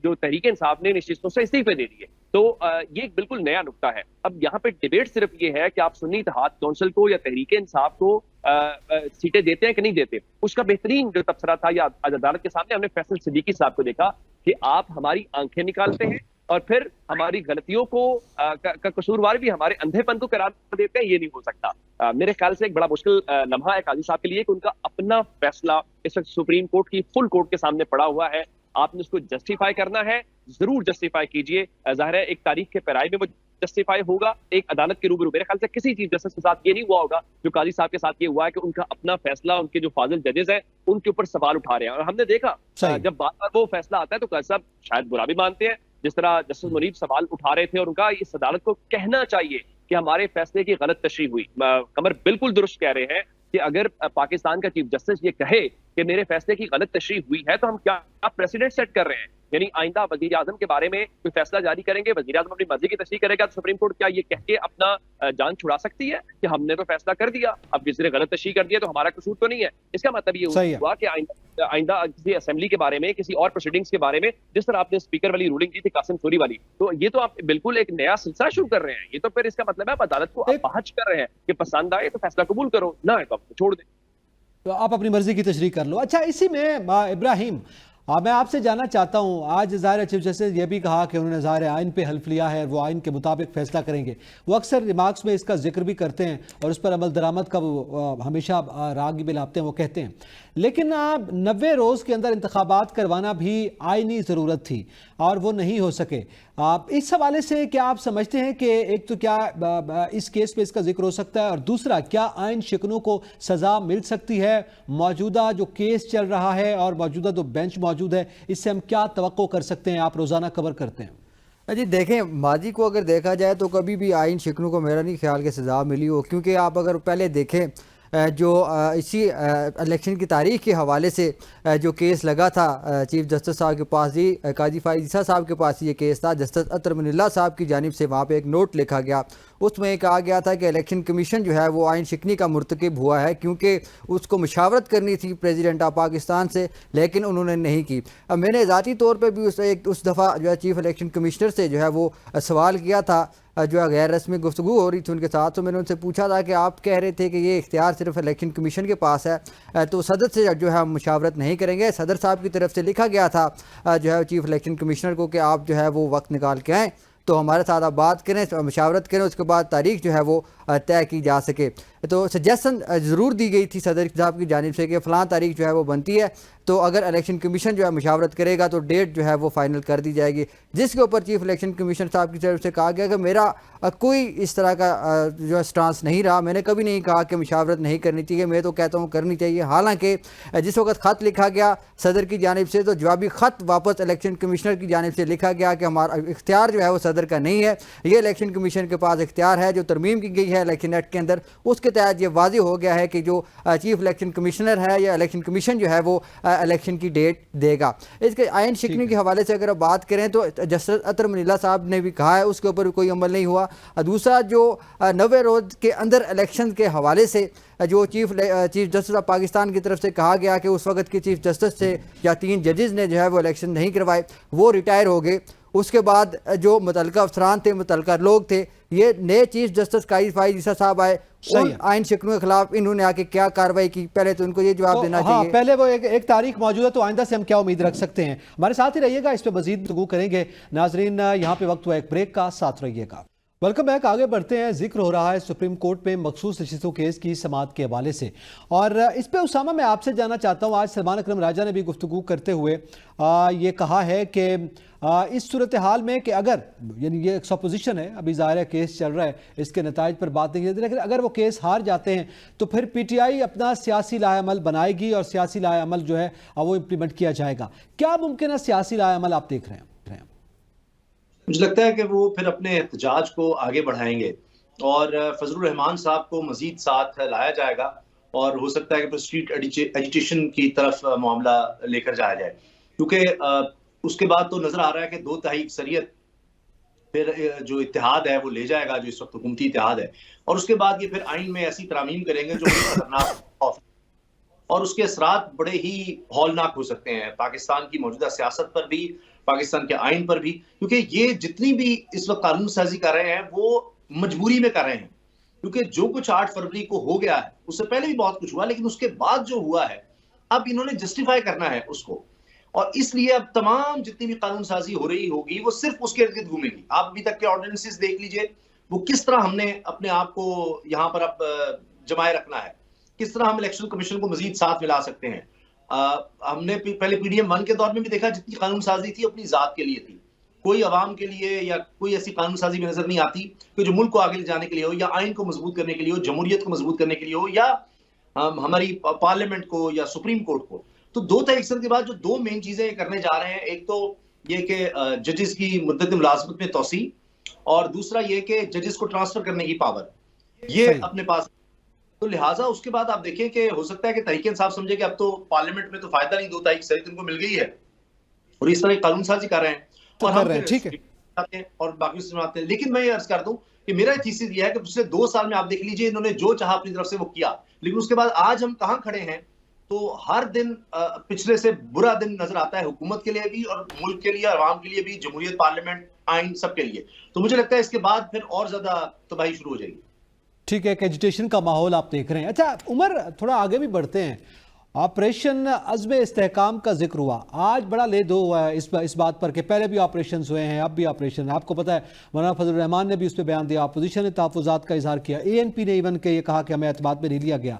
जो तहरीक इंसाफ ने नशिस्तों से इस्तीफे दे दिए। तो ये एक बिल्कुल नया नुक्ता है। अब यहाँ पे डिबेट सिर्फ ये है कि आप सुन्नी इत्तेहाद काउंसिल को या तहरीक इंसाफ को सीटें देते हैं कि नहीं देते। उसका बेहतरीन जो तबसरा था या अदालत के सामने हमने फैसल सिद्दीकी साहब को देखा कि आप हमारी आंखें निकालते हैं और फिर हमारी गलतियों को का कसूरवार भी हमारे अंधेपन को करार देते हैं। ये नहीं हो सकता। मेरे ख्याल से एक बड़ा मुश्किल लम्हा है काजी साहब के लिए कि उनका अपना फैसला इस वक्त सुप्रीम कोर्ट की फुल कोर्ट के सामने पड़ा हुआ है। आपने उसको जस्टिफाई करना है, जरूर जस्टिफाई कीजिए। जाहिर है एक तारीख के पैराए में वो जस्टिफाई होगा एक अदालत के रूबरू। मेरे ख्याल से किसी चीफ जस्टिस के साथ ये नहीं हुआ होगा जो काजी साहब के साथ ये हुआ है कि उनका अपना फैसला, उनके जो फाजिल जजेस हैं उनके ऊपर सवाल उठा रहे हैं। और हमने देखा जब बार बार वो फैसला आता है तो काजी साहब शायद बुरा भी मानते हैं, जिस तरह जस्टिस मुनीब सवाल उठा रहे थे और उनका इस अदालत को कहना चाहिए कि हमारे फैसले की गलत तशरीह हुई। कमर बिल्कुल दुरुस्त कह रहे हैं कि अगर पाकिस्तान का चीफ जस्टिस ये कहे कि मेरे फैसले की गलत तशरीह हुई है तो हम क्या प्रेसिडेंट सेट कर रहे हैं। यानी आइंदा वजीर आजम के बारे में कोई फैसला जारी करेंगे, वजीर आजम अपनी मर्जी की तशरीह करेगा तो सुप्रीम कोर्ट क्या ये कह के अपना जान छुड़ा सकती है कि हमने तो फैसला कर दिया, अब किसी ने गलत तशरीह कर दिया तो हमारा कसूर तो नहीं है। इसका मतलब ये हुआ कि आइंदा किसी असेंबली के बारे में, किसी और प्रोसीडिंग्स के बारे में, जिस तरह आपने स्पीकर वाली रूलिंग दी थी कासिम सूरी वाली, तो ये तो आप बिल्कुल एक नया सिलसिला शुरू कर रहे हैं। ये तो फिर इसका मतलब है आप अदालत को अपहज कर रहे हैं कि पसंद आए तो फैसला कबूल करो, ना आए तो आप छोड़ दें, तो आप अपनी मर्जी की तशरीह कर लो। अच्छा, इसी में इब्राहिम, मैं आपसे जानना चाहता हूं, आज ज़ाहिर चीफ जस्टिस ये भी कहा कि उन्होंने ज़ाहिर आइन पे हल्फ लिया है, वो आइन के मुताबिक फैसला करेंगे। वो अक्सर रिमार्क्स में इसका जिक्र भी करते हैं और उस पर अमल दरामद का वो हमेशा राग भी लाते हैं, वो कहते हैं। लेकिन 90 रोज़ के अंदर इंतखाबात करवाना भी आइनी ज़रूरत थी और वो नहीं हो सके। इस हवाले से क्या आप समझते हैं कि एक तो क्या इस केस में इसका जिक्र हो सकता है, और दूसरा क्या आइन शिकनों को सज़ा मिल सकती है? मौजूदा जो केस चल रहा है और मौजूदा जो बेंच मौजूद है, इससे हम क्या तवक्को कर सकते हैं? आप रोज़ाना खबर करते हैं। जी देखें, माजी को अगर देखा जाए तो कभी भी आइन शिकनों को मेरा नहीं ख्याल कि सज़ा मिली हो, क्योंकि आप अगर पहले देखें जो इसी इलेक्शन की तारीख के हवाले से जो केस लगा था चीफ जस्टिस साहब के पास, ही काजी फाइज ईसा साहब के पास ये केस था, जस्टिस अतर मनिल्ला साहब की जानिब से वहाँ पे एक नोट लिखा गया। उसमें कहा गया था कि इलेक्शन कमीशन जो है वो आइन शिकनी का मुर्तकिब हुआ है, क्योंकि उसको मुशावरत करनी थी प्रेसिडेंट ऑफ पाकिस्तान से, लेकिन उन्होंने नहीं की। अब मैंने ज़ाती तौर पर भी उस दफ़ा जो है चीफ इलेक्शन कमिश्नर से जो है वो सवाल किया था, जो है गैर रस्मी गुफ्तगू हो रही थी उनके साथ, तो मैंने उनसे पूछा था कि आप कह रहे थे कि ये इख्तियार सिर्फ इलेक्शन कमीशन के पास है, तो सदर से जो है हम मुशावरत नहीं करेंगे। सदर साहब की तरफ से लिखा गया था जो है चीफ इलेक्शन कमिश्नर को कि आप जो है वो वक्त निकाल के आएँ तो हमारे साथ आप बात करें, मुशावरत करें, उसके बाद तारीख जो है वो तय की जा सके। तो सजेशन ज़रूर दी गई थी सदर साहब की जानिब से कि फ़लाँ तारीख जो है वो बनती है, तो अगर इलेक्शन कमीशन जो है मुशावरत करेगा तो डेट जो है वो फाइनल कर दी जाएगी, जिसके ऊपर चीफ इलेक्शन कमीशन साहब की तरफ से कहा गया कि मेरा कोई इस तरह का जो है स्टांस नहीं रहा। मैंने कभी नहीं कहा कि मुशावरत नहीं करनी चाहिए, मैं तो कहता हूँ करनी चाहिए। हालांकि जिस वक्त ख़त लिखा गया सदर की जानिब से, तो जवाबी ख़त वापस इलेक्शन कमिश्नर की जानिब से लिखा गया कि हमारा इख्तियार जो है वो सदर का नहीं है, ये इलेक्शन कमीशन के पास इख्तियार है। जो तरमीम की गई है इलेक्शन एक्ट के अंदर, उसके तहत ये वाज़ेह हो गया है कि जो चीफ इलेक्शन कमिश्नर है या इलेक्शन कमीशन जो है वो इलेक्शन की डेट देगा। इसके आइन शिकनी के हवाले से अगर आप बात करें तो जस्टिस अतर मनिल्ला साहब ने भी कहा है उसके ऊपर कोई अमल नहीं हुआ। दूसरा, जो 90 रोज़ के अंदर इलेक्शन के हवाले से जो चीफ जस्टिस ऑफ पाकिस्तान की तरफ से कहा गया कि उस वक्त के चीफ जस्टिस से या 3 जजेस ने जो है वो इलेक्शन नहीं करवाए, वो रिटायर हो गए। उसके बाद जो मुतलका अफसरान थे, मुतलका लोग थे, ये नए चीफ जस्टिस काजी फाइज ईसा साहब आए, उन आइन शिकनों के खिलाफ इन्होंने आके क्या कार्रवाई की, पहले तो उनको ये जवाब देना चाहिए। पहले वो एक तारीख मौजूद है, तो आइंदा से हम क्या उम्मीद रख सकते हैं? हमारे साथ ही रहिएगा, इस पर मजीद गुफ्तगू करेंगे। नाजरीन, यहाँ पे वक्त हुआ एक ब्रेक का, साथ रहिएगा। Welcome back. आगे बढ़ते हैं। जिक्र हो रहा है सुप्रीम कोर्ट में मखसूस नशिस्तों केस की समाअत के हवाले से, और इस पे उसामा मैं आपसे जानना चाहता हूँ। आज सलमान अकरम राजा ने भी गुफ्तगू करते हुए ये कहा है कि इस सूरत हाल में कि अगर, यानी ये एक सपोजिशन है, अभी ज़ाहिर है केस चल रहा है, इसके नताइज पर बात नहीं करती, लेकिन अगर वो केस हार जाते हैं तो फिर PTI अपना सियासी लाएअमल बनाएगी और सियासी लाएअमल जो है वो इम्प्लीमेंट किया जाएगा। क्या मुमकिन है सियासी लाएअमल आप देख रहे हैं? मुझे लगता है कि वो फिर अपने एहतजाज को आगे बढ़ाएंगे और फजलुर रहमान साहब को मजीद साथ लाया जाएगा, और हो सकता है कि फिर स्ट्रीट एजिटेशन की तरफ मामला लेकर जाया जाए, क्योंकि उसके बाद तो नजर आ रहा है कि 2 तिहाई अक्सरियत फिर जो इत्तेहाद है वो ले जाएगा, जो इस वक्त हुकूमती इत्तेहाद है, और उसके बाद ये फिर आइन में ऐसी तरामीम करेंगे जो खतरनाक और उसके असरात बड़े ही हौलनाक हो सकते हैं पाकिस्तान की मौजूदा सियासत पर भी, पाकिस्तान के आइन पर भी, क्योंकि ये जितनी भी इस वक्त कानून साजी कर रहे हैं वो मजबूरी में कर रहे हैं, क्योंकि जो कुछ 8 फरवरी को हो गया है उससे पहले भी बहुत कुछ हुआ, लेकिन उसके बाद जो हुआ है अब इन्होंने जस्टिफाई करना है उसको, और इसलिए अब तमाम जितनी भी कानून साजी हो रही होगी वो सिर्फ उसके इर्द गिर्द घूमेगी। आप अभी तक के ऑर्डिनेंसेस देख लीजिए, वो किस तरह हमने अपने आप को यहाँ पर अब जमाए रखना है, किस तरह हम इलेक्शन कमीशन को मजीद साथ मिला सकते हैं। हमने पहले PDM 1 के दौर में भी देखा, जितनी कानून साजी थी अपनी जात के लिए थी, कोई अवाम के लिए या कोई ऐसी कानून साजी भी नजर नहीं आती कि जो मुल्क को आगे ले जाने के लिए हो, या आइन को मजबूत करने के लिए हो, जमहूरियत को मजबूत करने के लिए हो, या हमारी पार्लियामेंट को या सुप्रीम कोर्ट को। तो 2 तिहाई अक्सर के बाद जो 2 मेन चीजें करने जा रहे हैं, एक तो ये कि जजेस की मुद्दत मुलाजमत में तोसी, और दूसरा ये कि जजेस को ट्रांसफर करने की पावर ये सही। अपने पास। तो लिहाजा उसके बाद आप देखें कि हो सकता है कि तहरीक इंसाफ समझे कि अब तो पार्लियामेंट में तो फायदा नहीं, 2 तारीख सही उनको मिल गई है और इस तरह कानून साजी कर रहे हैं तो और कर हम रहे हैं, ठीक है। आते हैं और बाकी सिस्टम आते हैं। लेकिन मैं ये अर्ज कर दूं कि मेरा थीसिस ये है कि पिछले 2 साल में आप देख लीजिए इन्होंने जो चाहा अपनी तरफ से वो किया, लेकिन उसके बाद आज हम कहां खड़े हैं? तो हर दिन पिछले से बुरा दिन नजर आता है हुकूमत के लिए भी और मुल्क के लिए, अवाम के लिए भी, जमहूरियत, पार्लियामेंट, आइन, सबके लिए। तो मुझे लगता है इसके बाद फिर और ज्यादा तबाही शुरू हो जाएगी। ठीक है, एजिटेशन का माहौल आप देख रहे हैं। अच्छा उमर, थोड़ा आगे भी बढ़ते हैं। ऑपरेशन अज़्म इस्तेहकाम का जिक्र हुआ, आज बड़ा ले दो हुआ है इस बात पर कि पहले भी ऑपरेशन हुए हैं, अब भी ऑपरेशन है। आपको पता है मौलाना फजल रहमान ने भी उस पर बयान दिया, अपोजिशन ने तहफ़्फ़ुज़ात का इजहार किया, ANP ने इवन के ये कहा कि हमें एतमाद में नहीं लिया गया।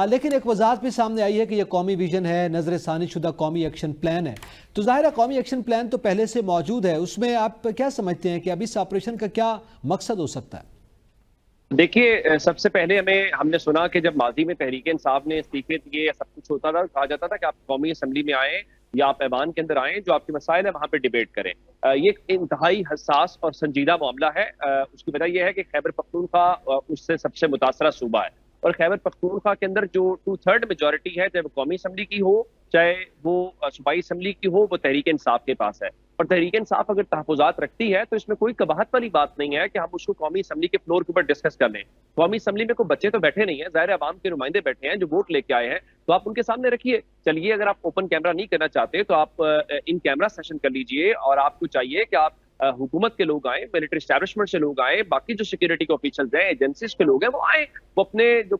लेकिन एक वजाहत भी सामने आई है कि यह कौमी विजन है, नज़र सानी शुदा कौमी एक्शन प्लान है। तो ज़ाहिर है कौमी एक्शन प्लान तो पहले से मौजूद है, उसमें आप क्या समझते हैं कि अब इस ऑपरेशन का क्या मकसद हो सकता है? देखिए, सबसे पहले हमने सुना कि जब माजी में तहरीक इंसाफ ने इस्तीफे दिए या सब कुछ होता था, कहा जाता था कि आप कौमी असम्बली में आए या आप ऐवान के अंदर आए, जो आपके मसाइल है वहां पे डिबेट करें। ये एक इंतहाई हसास और संजीदा मामला है। उसकी वजह यह है कि खैबर पख्तूनख्वा उससे सबसे मुतासरा सूबा है और खैबर पख्तूनख्वा के अंदर जो 2/3 मेजोरिटी है, चाहे वो कौमी असम्बली की हो चाहे वो सूबाई असम्बली की हो, वो तहरीक इंसाफ के पास है। और तहरीक इंसाफ अगर तहफ़्फ़ुज़ात रखती है तो इसमें कोई कबाहत वाली बात नहीं है कि हम उसको कौमी असम्बली के फ्लोर के ऊपर डिस्कस कर लें। कौमी असम्बली में कोई बच्चे तो बैठे नहीं है, ज़ाहिर है अवाम के नुमाइंदे बैठे हैं जो वोट लेके आए हैं, तो आप उनके सामने रखिए। चलिए, अगर आप ओपन कैमरा नहीं करना चाहते तो आप इन कैमरा सेशन कर लीजिए और आपको चाहिए कि आप हुकूमत के लोग आए, मिलिट्री एस्टैब्लिशमेंट से लोग आए, बाकी जो सिक्योरिटी के ऑफिशियल्स हैं, एजेंसीज के लोग हैं, वो आए, वो अपने जो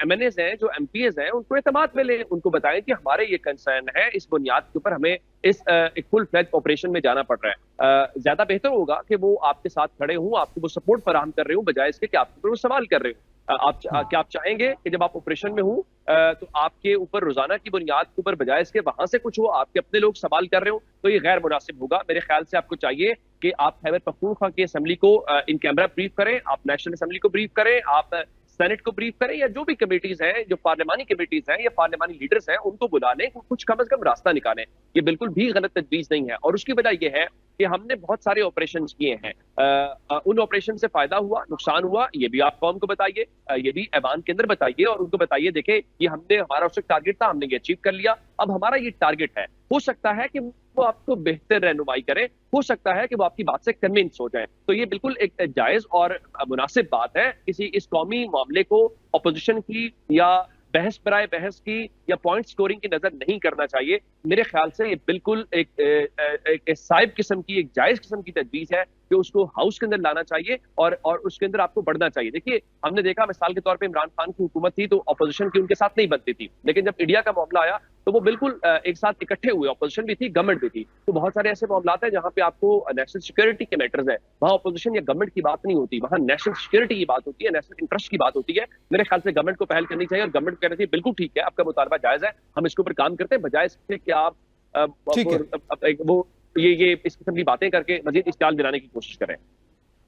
MNAs हैं, जो MPs हैं, उनको एतमाद में लें, उनको बताएं कि हमारे ये कंसर्न है, इस बुनियाद के ऊपर हमें इस एक फुल फ्लैज ऑपरेशन में जाना पड़ रहा है। ज्यादा बेहतर होगा कि वो आपके साथ खड़े हों, आपको वो सपोर्ट फराहम कर रहे हो, बजाय इसके कि आपके ऊपर वो सवाल कर रहे हो। क्या आप चाहेंगे कि जब आप ऑपरेशन में हो तो आपके ऊपर रोजाना की बुनियाद के ऊपर बजाय इसके वहां से कुछ हो, आपके अपने लोग सवाल कर रहे हो, तो ये गैर मुनासिब होगा। मेरे ख्याल से आपको चाहिए कि आप खैबर पख्तूनख्वा की असम्बली को इन कैमरा ब्रीफ करें, आप नेशनल असम्बली को ब्रीफ करें, आप सेनेट को ब्रीफ करें, या जो भी कमेटीज हैं, जो पार्लियामानी कमेटीज हैं या पार्लियामानी लीडर्स हैं, उनको बुला लें, कुछ कम से कम रास्ता निकालें। ये बिल्कुल भी गलत तजवीज नहीं है और उसकी वजह यह है कि हमने बहुत सारे ऑपरेशन किए हैं। उन ऑपरेशन से फायदा हुआ, नुकसान हुआ, ये भी आप कौम को बताइए, ये भी ऐवान के अंदर बताइए और उनको बताइए देखें ये हमारा उससे टारगेट था, हमने ये अचीव कर लिया, अब हमारा ये टारगेट है। हो सकता है कि वो आपको बेहतर रहनुमाई करें, हो सकता है कि वो आपकी बात से कन्विंस हो जाए। तो ये बिल्कुल एक जायज और मुनासिब बात है। किसी इस कौमी मामले को अपोजिशन की या बहस बराए बहस की या पॉइंट स्कोरिंग की नजर नहीं करना चाहिए। मेरे ख्याल से ये बिल्कुल एक साइब किस्म की, एक जायज किस्म की तजवीज है कि उसको हाउस के अंदर लाना चाहिए और उसके अंदर आपको बढ़ना चाहिए। देखिए, हमने देखा मिसाल के तौर पे इमरान खान की हुकूमत थी तो अपोजिशन की उनके साथ नहीं बनती थी, लेकिन जब इंडिया का मामला आया तो वो बिल्कुल एक साथ इकट्ठे हुए, अपोजिशन भी थी, गवर्नमेंट भी थी। तो बहुत सारे ऐसे मामला हैं जहां पे आपको नेशनल सिक्योरिटी के मैटर्स है, वहां अपोजिशन या गवर्नमेंट की बात नहीं होती, वहां नेशनल सिक्योरिटी की बात होती है, नेशनल इंटरेस्ट की बात होती है। मेरे ख्याल से गवर्नमेंट को पहल करनी चाहिए और गवर्नमेंट कहना चाहिए बिल्कुल ठीक है, आपका मुतालबा जायज है, हम इसके ऊपर काम करते हैं, बजाय इसके कि आप वो ये इस किस्म की बातें करके मजीद इश्तियाल दिलाने की कोशिश करें।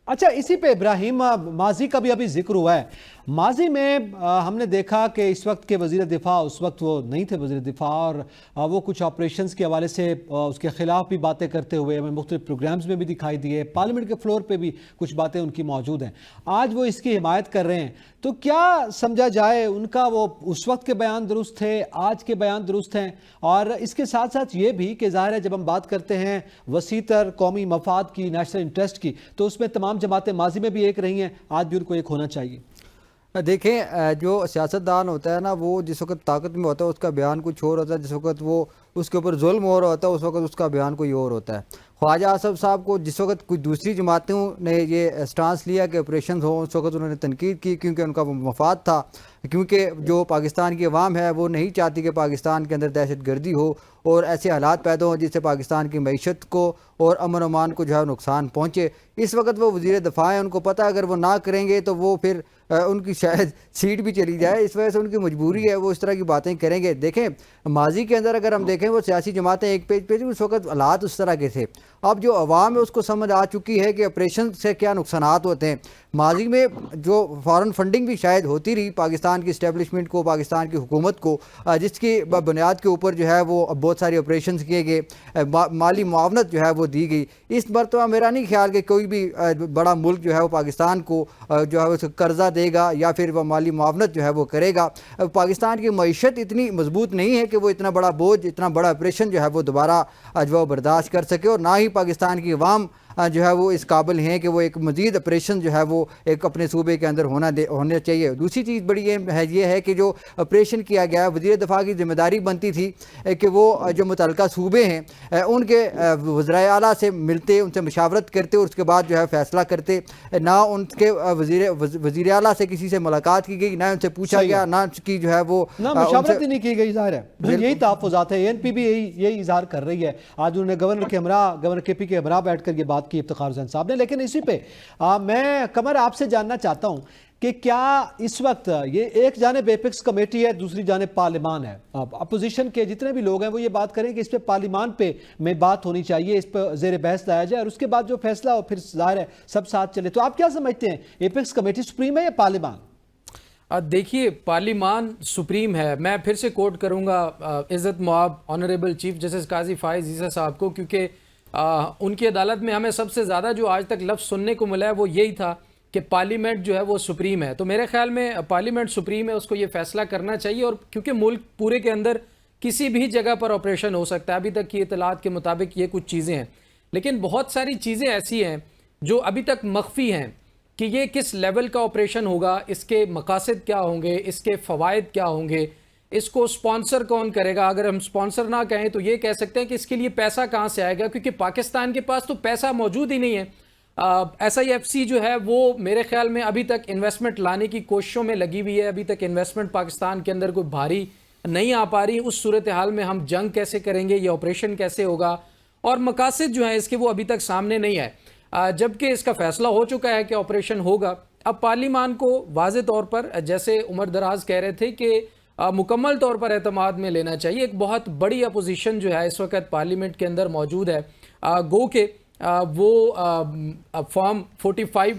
अच्छा, इसी पे इब्राहिम, माजी का भी अभी जिक्र हुआ है। माजी में हमने देखा कि इस वक्त के वज़ीर दिफा, उस वक्त वो नहीं थे वज़ीर दिफा, और वो कुछ ऑपरेशंस के हवाले से उसके ख़िलाफ़ भी बातें करते हुए हमें मुख्तलिफ प्रोग्राम्स में भी दिखाई दिए, पार्लियामेंट के फ्लोर पे भी कुछ बातें उनकी मौजूद हैं। आज वो इसकी हिमायत कर रहे हैं, तो क्या समझा जाए, उनका वो उस वक्त के बयान दुरुस्त थे, आज के बयान दुरुस्त हैं? और इसके साथ साथ ये भी कि ज़ाहिर है जब हम बात करते हैं वसीतर कौमी मफाद की, नेशनल इंटरेस्ट की, तो उसमें तमाम जमातें माजी में भी एक रही हैं, आज भी उनको एक होना चाहिए। देखें, जो सियासतदान होता है ना, वो जिस वक्त ताकत में होता है उसका बयान कुछ और होता है, जिस वक्त वो उसके ऊपर जुल्म हो रहा होता है उस वक्त उसका बयान कोई और होता है। ख्वाजा आसफ साहब को जिस वक्त कुछ दूसरी जमातों ने ये स्टांस लिया कि ऑपरेशन हो, उस वक्त उन्होंने तनकीद की क्योंकि उनका वो मफाद था, क्योंकि जो पाकिस्तान की अवाम है वो नहीं चाहती कि पाकिस्तान के अंदर दहशत गर्दी हो और ऐसे हालात पैदा हों जिससे पाकिस्तान की मईशत को और अमन अमान को जो है नुकसान पहुँचे। इस वक्त वो वज़ीर दफ़ा हैं, उनको पता है अगर वो ना करेंगे तो वो फिर उनकी शायद सीट भी चली जाए, इस वजह से उनकी मजबूरी है, वो इस तरह की बातें करेंगे। देखें, माजी के अंदर अगर हम देखें वो सियासी जमातें एक पेज पे उस वक्त हालात उस तरह के थे। अब जो अवाम है उसको समझ आ चुकी है कि ऑपरेशन से क्या नुकसानात होते हैं। माजी में जो फॉरेन फंडिंग भी शायद होती रही पाकिस्तान की इस्टेब्लिशमेंट को, पाकिस्तान की हुकूमत को, जिसकी बुनियाद के ऊपर जो है वो बहुत सारे ऑपरेशन किए गए, माली मुआवनत जो है वो दी गई। इस मरतबा मेरा नहीं ख्याल कि कोई भी बड़ा मुल्क जो है वो पाकिस्तान को जो है वो कर्जा देगा या फिर वह माली मुआवनत जो है वो करेगा। पाकिस्तान की मईशत इतनी मजबूत नहीं है कि वो इतना बड़ा बोझ, इतना बड़ा ऑपरेशन जो है वो दोबारा जो है बर्दाश्त कर सके, और ना ही पाकिस्तान की अवाम जो है वो इस काबिल हैं कि वो एक मज़ीद ऑपरेशन जो है वो एक अपने सूबे के अंदर होने चाहिए। दूसरी चीज़ बड़ी ये है कि जो ऑपरेशन किया गया, वज़ीर दिफा की जिम्मेदारी बनती थी कि वो जो मुतल्लिका सूबे हैं उनके वज़राए आला से मिलते, उनसे मशावरत करते और उसके बाद जो है फ़ैसला करते। ना उनके वज़ीर आला से किसी से मुलाकात की गई, ना उनसे पूछा गया, ना की जो है वो ना मशावरत ही नहीं की गई। ज़ाहिर है यही तहफ़्फ़ुज़ात है, ANP भी यही इजहार कर रही है। आज उन्होंने गवर्नर KP के हमरा बैठ कर ये बात की इफ्तिखार हुसैन साहब ने। लेकिन इसी पे मैं कमर आपसे जानना चाहता हूं कि क्या इस वक्त ये एक जानिब एपेक्स कमेटी है, दूसरी जानिब पार्लियामान है, अपोजिशन के जितने भी लोग हैं वो ये बात करें कि इस पे पार्लियामान पे में बात होनी चाहिए, इस पर ज़ेर बहस लाया जाए और उसके बाद जो फैसला हो फिर ज़ाहिर है सब साथ चले। तो आप क्या समझते हैं, एपेक्स कमेटी सुप्रीम है या पार्लियामान? देखिए, पार्लियामान सुप्रीम है। मैं फिर से कोट करूंगा इज़्ज़त मुआब ऑनरेबल चीफ जस्टिस काजी फाइज ईसा साहब को, क्योंकि उनकी अदालत में हमें सबसे ज़्यादा जो आज तक लफ्ज़ सुनने को मिला है वो यही था कि पार्लियामेंट जो है वो सुप्रीम है। तो मेरे ख्याल में पार्लियामेंट सुप्रीम है, उसको ये फैसला करना चाहिए। और क्योंकि मुल्क पूरे के अंदर किसी भी जगह पर ऑपरेशन हो सकता है, अभी तक की इतलात के मुताबिक ये कुछ चीज़ें हैं, लेकिन बहुत सारी चीज़ें ऐसी हैं जो अभी तक मख्फी हैं कि ये किस लेवल का ऑपरेशन होगा, इसके मकासद क्या होंगे, इसके फ़वाइद क्या होंगे, इसको स्पॉन्सर कौन करेगा। अगर हम स्पॉन्सर ना कहें तो ये कह सकते हैं कि इसके लिए पैसा कहाँ से आएगा, क्योंकि पाकिस्तान के पास तो पैसा मौजूद ही नहीं है। SIFC जो है वो मेरे ख्याल में अभी तक इन्वेस्टमेंट लाने की कोशिशों में लगी हुई है। अभी तक इन्वेस्टमेंट पाकिस्तान के अंदर कोई भारी नहीं आ पा रही। उस सूरत हाल में हम जंग कैसे करेंगे, ये ऑपरेशन कैसे होगा, और मकासद जो है इसके वो अभी तक सामने नहीं है। जबकि इसका फैसला हो चुका है कि ऑपरेशन होगा। अब पार्लियामान को वाज़े तौर पर, जैसे उमर दराज कह रहे थे, कि मुकम्मल तौर पर एतमाद में लेना चाहिए। एक बहुत बड़ी अपोजिशन जो है इस वक्त पार्लियामेंट के अंदर मौजूद है। गो के वो फॉर्म 45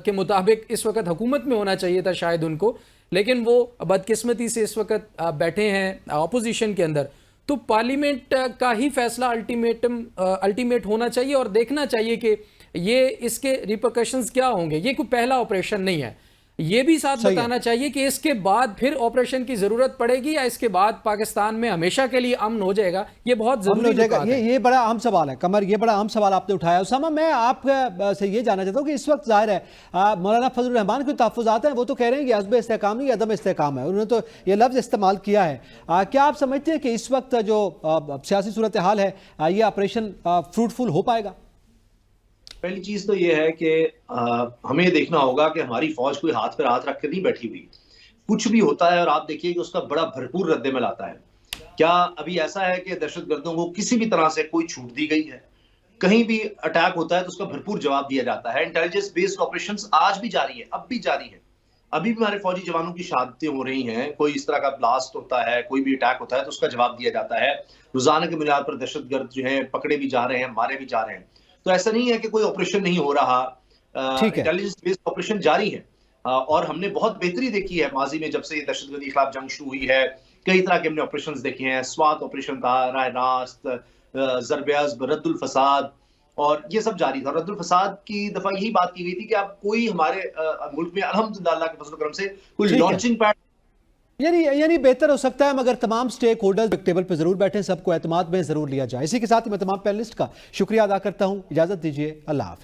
के मुताबिक इस वक्त हुकूमत में होना चाहिए था शायद उनको, लेकिन वो बदकिस्मती से इस वक्त बैठे हैं अपोजिशन के अंदर। तो पार्लियामेंट का ही फैसला अल्टीमेट होना चाहिए और देखना चाहिए कि ये इसके रिपरकशंस क्या होंगे। ये कोई पहला ऑपरेशन नहीं है। ये भी साथ बताना चाहिए कि इसके बाद फिर ऑपरेशन की जरूरत पड़ेगी या इसके बाद पाकिस्तान में हमेशा के लिए अमन हो जाएगा। ये बहुत जरूरी हो जाएगा। ये बड़ा अहम सवाल है कमर, ये बड़ा अहम सवाल आपने उठाया। उसामा, मैं आपसे ये जानना चाहता हूँ कि इस वक्त जाहिर है मौलाना फजलुर रहमान के तहफ़्फ़ुज़ात हैं, वो तो कह रहे हैं कि अज़्ब इस्तेहकाम नहीं, अदम इस्तेहकाम है। उन्होंने तो ये लफ्ज़ इस्तेमाल किया है। क्या आप समझते हैं कि इस वक्त जो सियासी सूरत हाल है, ये ऑपरेशन फ्रूटफुल हो पाएगा? पहली चीज तो ये है कि हमें देखना होगा कि हमारी फौज कोई हाथ पर हाथ रख के नहीं बैठी हुई। कुछ भी होता है और आप देखिए कि उसका बड़ा भरपूर रद्दमल आता है। क्या अभी ऐसा है कि दहशतगर्दों को किसी भी तरह से कोई छूट दी गई है? कहीं भी अटैक होता है तो उसका भरपूर जवाब दिया जाता है। इंटेलिजेंस बेस्ड ऑपरेशंस आज भी जारी है, अब भी जारी है। अभी भी हमारे फौजी जवानों की शहादतें हो रही हैं। कोई इस तरह का ब्लास्ट होता है, कोई भी अटैक होता है तो उसका जवाब दिया जाता है। रोजाना की बुनियाद पर दहशतगर्द जो है पकड़े भी जा रहे हैं, मारे भी जा रहे हैं। तो ऐसा नहीं है कि कोई ऑपरेशन नहीं हो रहा। इंटेलिजेंस बेस्ड ऑपरेशन जारी है और हमने बहुत बेहतरी देखी है माजी में। जब से ये दहशतगर्दी के खिलाफ जंग शुरू हुई है, कई तरह के हमने ऑपरेशंस देखे हैं। स्वात ऑपरेशन था, राह रास्त, ज़रब-ए-अज़्ब, रद्दुल फसाद, और ये सब जारी था। रद्दुल फसाद की दफा यही बात की गई थी कि अब कोई हमारे मुल्क में अल्हम्दुलिल्लाह अल्लाह के फज़ल करम से कोई लॉन्चिंग पैड यानी बेहतर हो सकता है, मगर तमाम स्टेक होल्डर्स एक टेबल पर जरूर बैठें, सबको एतमाद में जरूर लिया जाए। इसी के साथ ही मैं तमाम पैनलिस्ट का शुक्रिया अदा करता हूं। इजाजत दीजिए, अल्लाह हाफ़िज़।